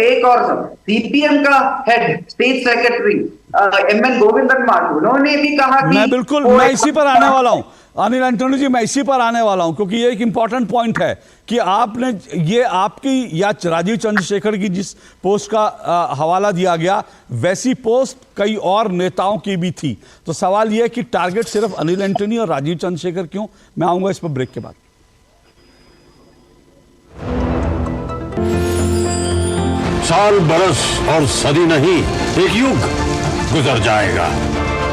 एक और सब, सीपीएम का head state secretary MN Govindan Mathur, उन्होंने भी कहा कि मैं इसी पर आने वाला हूं अनिल एंटोनी जी, मैं इसी पर आने वाला हूं क्योंकि ये एक इंपॉर्टेंट पॉइंट है कि आपने ये आपकी या राजीव चंद्रशेखर की जिस पोस्ट का हवाला दिया गया वैसी पोस्ट कई और नेताओं की भी थी। तो सवाल यह है कि टारगेट सिर्फ अनिल एंटोनी और राजीव चंद्रशेखर क्यों? मैं आऊंगा इस पर ब्रेक के बाद। साल बरस और सदी नहीं, एक युग गुजर जाएगा।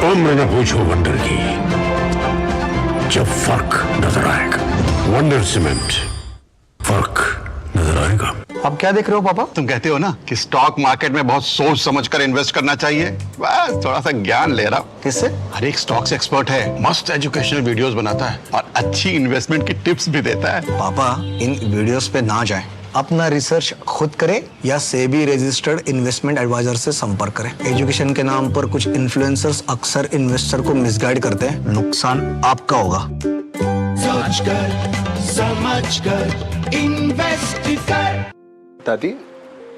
उम्र न पूछो वंडर की, जब फर्क नजर आएगा। वंडर सीमेंट, फर्क नजर आएगा। अब क्या देख रहे हो पापा? तुम कहते हो ना कि स्टॉक मार्केट में बहुत सोच समझ कर इन्वेस्ट करना चाहिए, बस थोड़ा सा ज्ञान ले रहा हूं। किससे? हर एक स्टॉक्स एक्सपर्ट है, मस्त एजुकेशनल वीडियोस बनाता है और अच्छी इन्वेस्टमेंट की टिप्स भी देता है। पापा इन वीडियोस पे ना जाएं, अपना रिसर्च खुद करें या सेबी रजिस्टर्ड इन्वेस्टमेंट एडवाइजर से संपर्क करें। एजुकेशन के नाम पर कुछ इन्फ्लुएंसर्स अक्सर इन्वेस्टर को मिसगाइड करते हैं, नुकसान आपका होगा। सोच कर समझ कर इन्वेस्ट कर। दादी,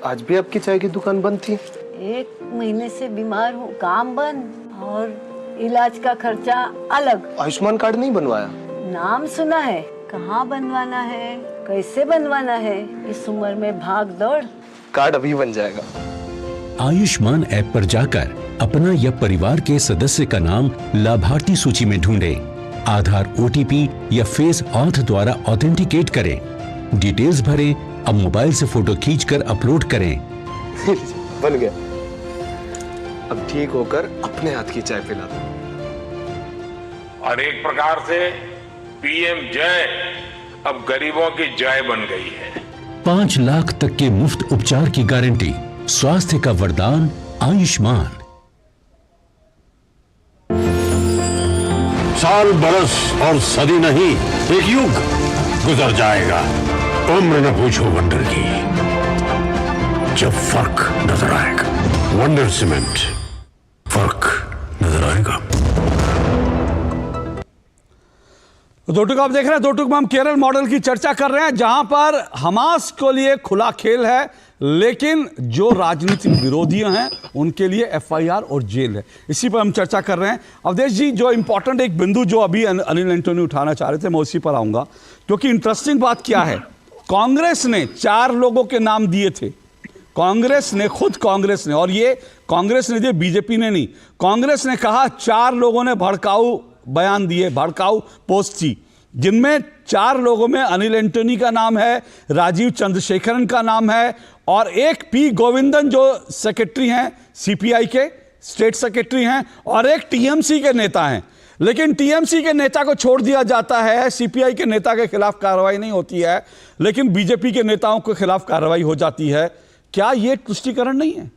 आज भी आपकी चाय की दुकान बंद थी? 1 महीने से बीमार हूँ, काम बंद और इलाज का खर्चा अलग। आयुष्मान कार्ड नहीं बनवाया? नाम सुना है, कहाँ बनवाना है, कैसे बनवाना है, इस उम्र में भाग दौड़। कार्ड अभी बन जाएगा। आयुष्मान ऐप पर जाकर अपना या परिवार के सदस्य का नाम लाभार्थी सूची में ढूंढें, आधार, ओटीपी या फेस ऑथ द्वारा ऑथेंटिकेट करें, डिटेल्स भरें, अब मोबाइल से फोटो खींचकर अपलोड करें। बन गया। अब ठीक होकर अपने हाथ की चाय पिला दो। और एक प्रकार से पीएम जय अब गरीबों की जय बन गई है। 5 लाख तक के मुफ्त उपचार की गारंटी, स्वास्थ्य का वरदान आयुष्मान। साल बरस और सदी नहीं, एक युग गुजर जाएगा। उम्र न पूछो वंडर की, जब फर्क नजर आएगा। वंडर सीमेंट, फर्क नजर आएगा। दो टुक आप देख रहे हैं, दो टुक में हम केरल मॉडल की चर्चा कर रहे हैं जहां पर हमास को लिए खुला खेल है, लेकिन जो राजनीतिक विरोधी हैं उनके लिए एफआईआर और जेल है। इसी पर हम चर्चा कर रहे हैं। अवधेश जी, जो इंपॉर्टेंट एक बिंदु जो अभी अनिल एंटोनी उठाना चाह रहे थे, मैं उसी पर आऊंगा क्योंकि इंटरेस्टिंग बात क्या है, कांग्रेस ने 4 लोगों के नाम दिए थे। कांग्रेस ने, खुद कांग्रेस ने, और ये कांग्रेस ने दिए, बीजेपी ने नहीं, कांग्रेस ने कहा 4 लोगों ने भड़काऊ बयान दिए, भड़काऊ पोस्ट थी, जिनमें 4 लोगों में अनिल एंटोनी का नाम है, राजीव चंद्रशेखरन का नाम है और एक पी गोविंदन जो सेक्रेटरी हैं, सीपीआई के स्टेट सेक्रेटरी हैं, और एक टीएमसी के नेता हैं। लेकिन टीएमसी के नेता को छोड़ दिया जाता है, सीपीआई के नेता के खिलाफ कार्रवाई नहीं होती है, लेकिन बीजेपी के नेताओं के खिलाफ कार्रवाई हो जाती है। क्या यह तुष्टीकरण नहीं है?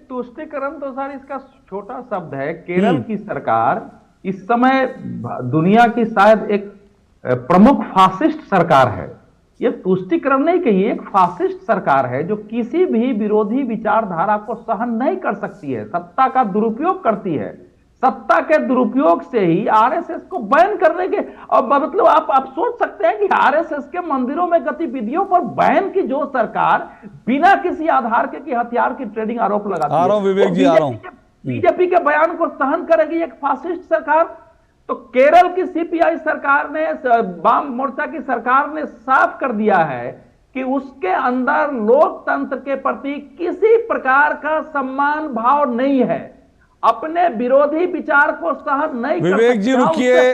तुष्टीकरण तो सर इसका छोटा शब्द है। केरल की सरकार इस समय दुनिया की शायद एक प्रमुख फासिस्ट सरकार है। ये तुष्टीकरण नहीं कही, एक फासिस्ट सरकार है जो किसी भी विरोधी विचारधारा को सहन नहीं कर सकती है, सत्ता का दुरुपयोग करती है। सत्ता के दुरुपयोग से ही आरएसएस को बैन करने के, और मतलब आप सोच सकते हैं कि आरएसएस के मंदिरों में गतिविधियों पर बैन की जो सरकार बिना किसी आधार के कि हथियार की ट्रेडिंग आरोप लगाती है। आ रहा हूं विवेक जी, आ रहा हूं। बीजेपी के बयान को सहन करेगी एक फासिस्ट सरकार? तो केरल की सीपीआई सरकार ने, वाम मोर्चा की सरकार ने साफ कर दिया है कि उसके अंदर लोकतंत्र के प्रति किसी प्रकार का सम्मान भाव नहीं है, अपने विरोधी विचार को सहन नहीं कर सकता। विवेक जी रुकिए,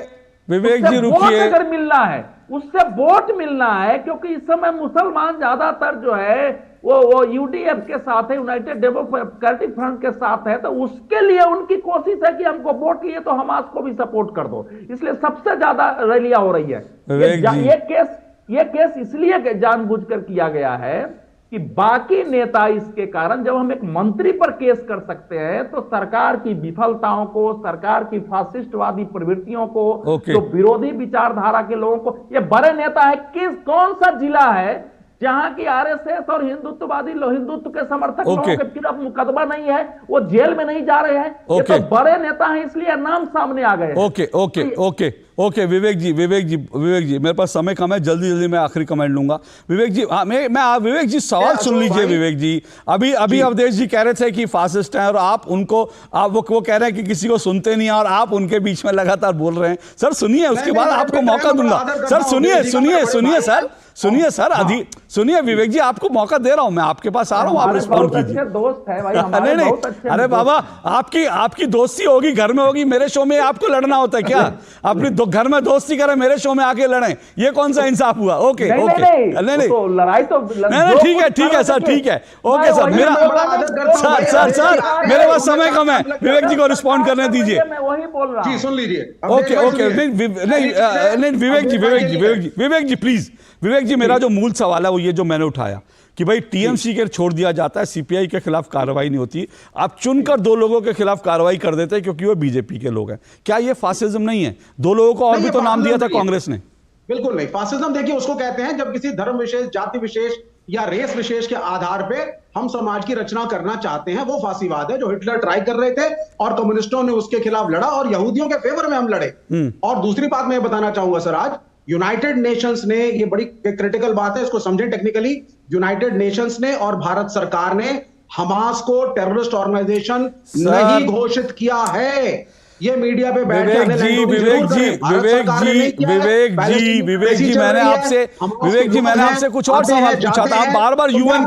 विवेक जी रुकिए। अगर मिलना है उससे वोट मिलना है, क्योंकि इस समय मुसलमान ज्यादातर जो है वो यूडीएफ के साथ है, यूनाइटेड डेमोक्रेटिक फ्रंट के साथ है, तो उसके लिए उनकी कोशिश है कि हमको वोट लिए तो हमास को भी सपोर्ट कर दो, इसलिए सबसे ज्यादा रैलियां हो रही है। ये केस इसलिए जानबूझकर किया गया है कि बाकी नेता इसके कारण, जब हम एक मंत्री पर केस कर सकते हैं तो सरकार की विफलताओं को, सरकार की फासिस्टवादी प्रवृत्तियों को, जो विरोधी विचारधारा के लोगों को, ये बड़े नेता है, कौन सा जिला है जहां की आरएसएस और हिंदुत्ववादी हिंदुत्व के समर्थक लोगों के खिलाफ मुकदमा नहीं है, वो जेल में नहीं जा रहे हैं? ये तो बड़े नेता हैं, इसलिए नाम सामने आ गए। Okay okay okay okay Vivek जी मेरे पास समय कम है, जल्दी मैं आखिरी कमेंट लूंगा। विवेक जी, हाँ विवेक जी सवाल सुन लीजिए। विवेक जी अभी अवधेश जी कह रहे थे कि फासिस्ट हैं और आप उनको वो कह रहे हैं कि किसी को सुनते नहीं है और आप उनके बीच में लगातार बोल रहे हैं। सर सुनिए, उसके बाद आपको मौका दूंगा। सर सुनिए सर सुनिए विवेक जी, आपको मौका दे रहा हूं मैं, आपके पास आ रहा हूं, आप रिस्पॉन्ड कीजिए। दोस्त है भाई, नहीं अरे बाबा, आपकी दोस्ती होगी घर में होगी, मेरे शो में आपको लड़ना होता है क्या? अपनी घर में दोस्ती करें, मेरे शो में आके लड़ें, ये कौन सा इंसाफ हुआ? ओके नहीं लड़ाई तो ठीक है सर, ठीक है ओके सर। सर मेरे पास समय कम है, विवेक जी को रिस्पॉन्ड करने दीजिए। मैं वही बोल रहा हूं, सुन लीजिए। ओके नहीं विवेक जी प्लीज। विवेक जी मेरा जो मूल सवाल है वो ये जो मैंने उठाया कि भाई टीएमसी के छोड़ दिया जाता है, सीपीआई के खिलाफ कार्रवाई नहीं होती, आप चुनकर 2 लोगों के खिलाफ कार्रवाई कर देते हैं क्योंकि वो बीजेपी के लोग हैं। क्या ये फासिज्म नहीं है? 2 लोगों को और भी तो नाम दिया था कांग्रेस ने। बिल्कुल नहीं, फासिज्म देखिए उसको कहते हैं जब किसी धर्म विशेष, जाति विशेष या रेस विशेष के आधार पे हम समाज की रचना करना चाहते हैं, वो फासीवाद है जो हिटलर ट्राई कर रहे थे और कम्युनिस्टों ने उसके खिलाफ लड़ा और यहूदियों के फेवर में हम लड़े। और दूसरी बात मैं बताना चाहूंगा सर, आज यूनाइटेड नेशंस ने, ये बड़ी क्रिटिकल बात है, इसको समझें टेक्निकली, यूनाइटेड नेशंस ने और भारत सरकार ने हमास को टेररिस्ट ऑर्गेनाइजेशन नहीं घोषित किया है। ये मीडिया पे बैठ विवेक जी मैंने आपसे कुछ और सवाल पूछा था। आप बार-बार यूएन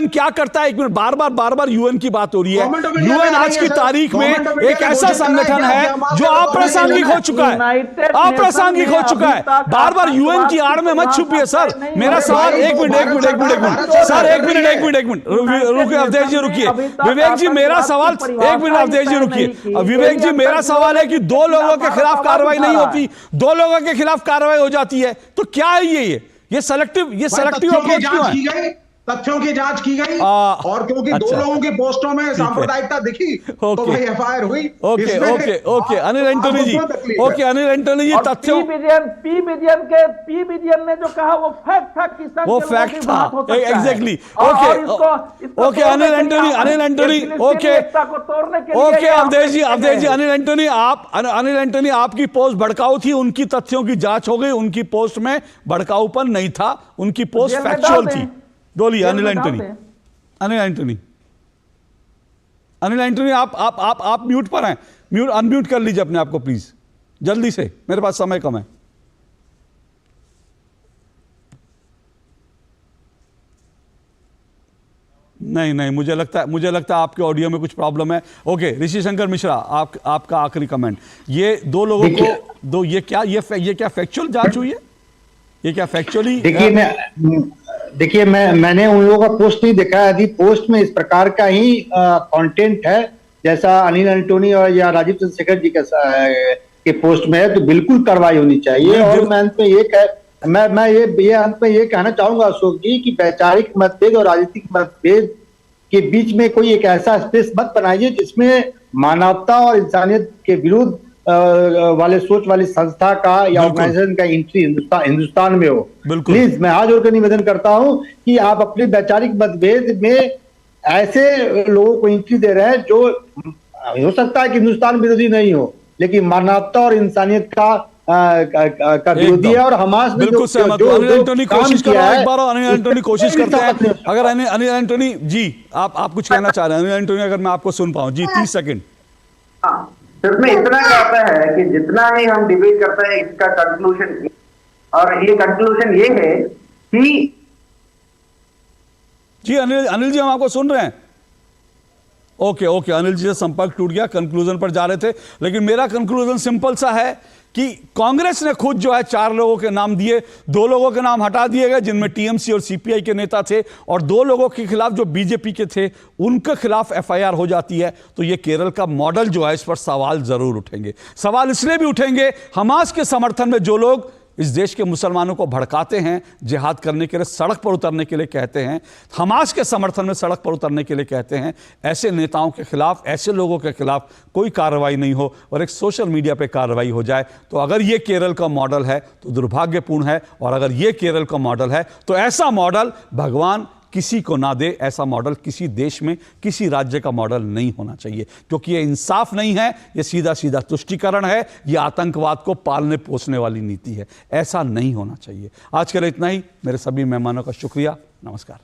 क्या करता है? एक मिनट, बार-बार यूएन की बात हो रही है। यूएन आज की तारीख में एक ऐसा संगठन है जो अप्रासंगिक हो चुका है, बार-बार यूएन की आड़ में मत छुपिए सर। मेरा सवाल एक मिनट रुकिए अवधेश जी, रुकिए विवेक जी, मेरा सवाल एक मिनट, अवधेश जी रुकिए। विवेक जी मेरा सवाल है कि 2 लोगों के खिलाफ कार्रवाई नहीं होती, 2 लोगों के खिलाफ कार्रवाई हो जाती है, तो क्या है ये सेलेक्टिव अप्रोच क्यों है? तथ्यों की जांच की गई और क्योंकि 2 लोगों की पोस्टों में सांप्रदायिकता दिखी तो भाई एफआईआर हुई। ओके अनिल एंटोनी जी, तथ्यों पी मिलियन ने जो कहा वो फैक्ट था, वो फैक्ट था exactly. Okay Anil Antony okay Awadhesh ji Anil Antony आपकी पोस्ट भड़काऊ थी, उनकी तथ्यों की जांच हो गई, उनकी पोस्ट में भड़काऊपन नहीं था, उनकी पोस्ट फैक्चुअल थी। बोलिए अनिल एंटोनी आप म्यूट पर हैं, अनम्यूट कर लीजिए अपने आप को प्लीज, जल्दी से, मेरे पास समय कम है। नहीं मुझे लगता है आपके ऑडियो में कुछ प्रॉब्लम है। ओके ऋषि शंकर मिश्रा, आपका आखिरी कमेंट। ये 2 लोगों को ये क्या फैक्चुअल जांच हुई है? ये क्या फैक्चुअली? देखिए मैंने उन लोगों का पोस्ट नहीं देखा है, यदि पोस्ट में इस प्रकार का ही कंटेंट है जैसा अनिल एंटोनी और या राजीव चंद्रशेखर जी के पोस्ट में है, तो बिल्कुल कार्रवाई होनी चाहिए। और मैं अंत में ये कहना चाहूंगा अशोक जी कि वैचारिक मतभेद और राजनीतिक मतभेद के बीच में कोई एक ऐसा स्पेस मत बनाइए जिसमें मानवता और इंसानियत के विरुद्ध वाले सोच वाली संस्था का या ऑर्गेनाइजेशन का एंट्री हिंदुस्तान में हो। प्लीज मैं हाथ जोड़कर निवेदन करता हूं कि आप अपने वैचारिक मतभेद में ऐसे लोगों को एंट्री दे रहे हैं जो हो सकता है कि हिंदुस्तान विरोधी नहीं हो, लेकिन मानवता और इंसानियत का विरोधी है। और हमास ने बिल्कुल सहमत हूं। अनिल एंटोनी कोशिश कर रहा है, एक बार अनिल एंटोनी कोशिश करते हैं। अगर अनिल एंटोनी जी आप कुछ कहना चाह रहे हैं? अनिल एंटोनी अगर मैं आपको सुन पाऊं जी, 30 सेकंड। सिर्फ में इतना कहता है कि जितना ही हम डिबेट करते हैं इसका कंक्लूजन, और ये कंक्लूजन ये है कि जी अनिल जी हम आपको सुन रहे हैं। ओके अनिल जी से संपर्क टूट गया, कंक्लूजन पर जा रहे थे, लेकिन मेरा कंक्लूजन सिंपल सा है कि कांग्रेस ने खुद जो है 4 लोगों के नाम दिए, 2 लोगों के नाम हटा दिए गए जिनमें टीएमसी और सीपीआई के नेता थे, और 2 लोगों के खिलाफ जो बीजेपी के थे उनके खिलाफ एफआईआर हो जाती है। तो ये केरल का मॉडल जो है, इस पर सवाल जरूर उठेंगे। सवाल इसलिए भी उठेंगे, हमास के समर्थन में जो लोग इस देश के मुसलमानों को भड़काते हैं, जिहाद करने के लिए सड़क पर उतरने के लिए कहते हैं, हमास के समर्थन में सड़क पर उतरने के लिए कहते हैं, ऐसे नेताओं के खिलाफ, ऐसे लोगों के खिलाफ कोई कार्रवाई नहीं हो और एक सोशल मीडिया पे कार्रवाई हो जाए, तो अगर ये केरल का मॉडल है तो दुर्भाग्यपूर्ण है। और अगर ये केरल का मॉडल है तो ऐसा मॉडल भगवान किसी को ना दे, ऐसा मॉडल किसी देश में, किसी राज्य का मॉडल नहीं होना चाहिए, क्योंकि ये इंसाफ नहीं है, ये सीधा सीधा तुष्टीकरण है, ये आतंकवाद को पालने पोसने वाली नीति है। ऐसा नहीं होना चाहिए। आज के लिए इतना ही। मेरे सभी मेहमानों का शुक्रिया। नमस्कार।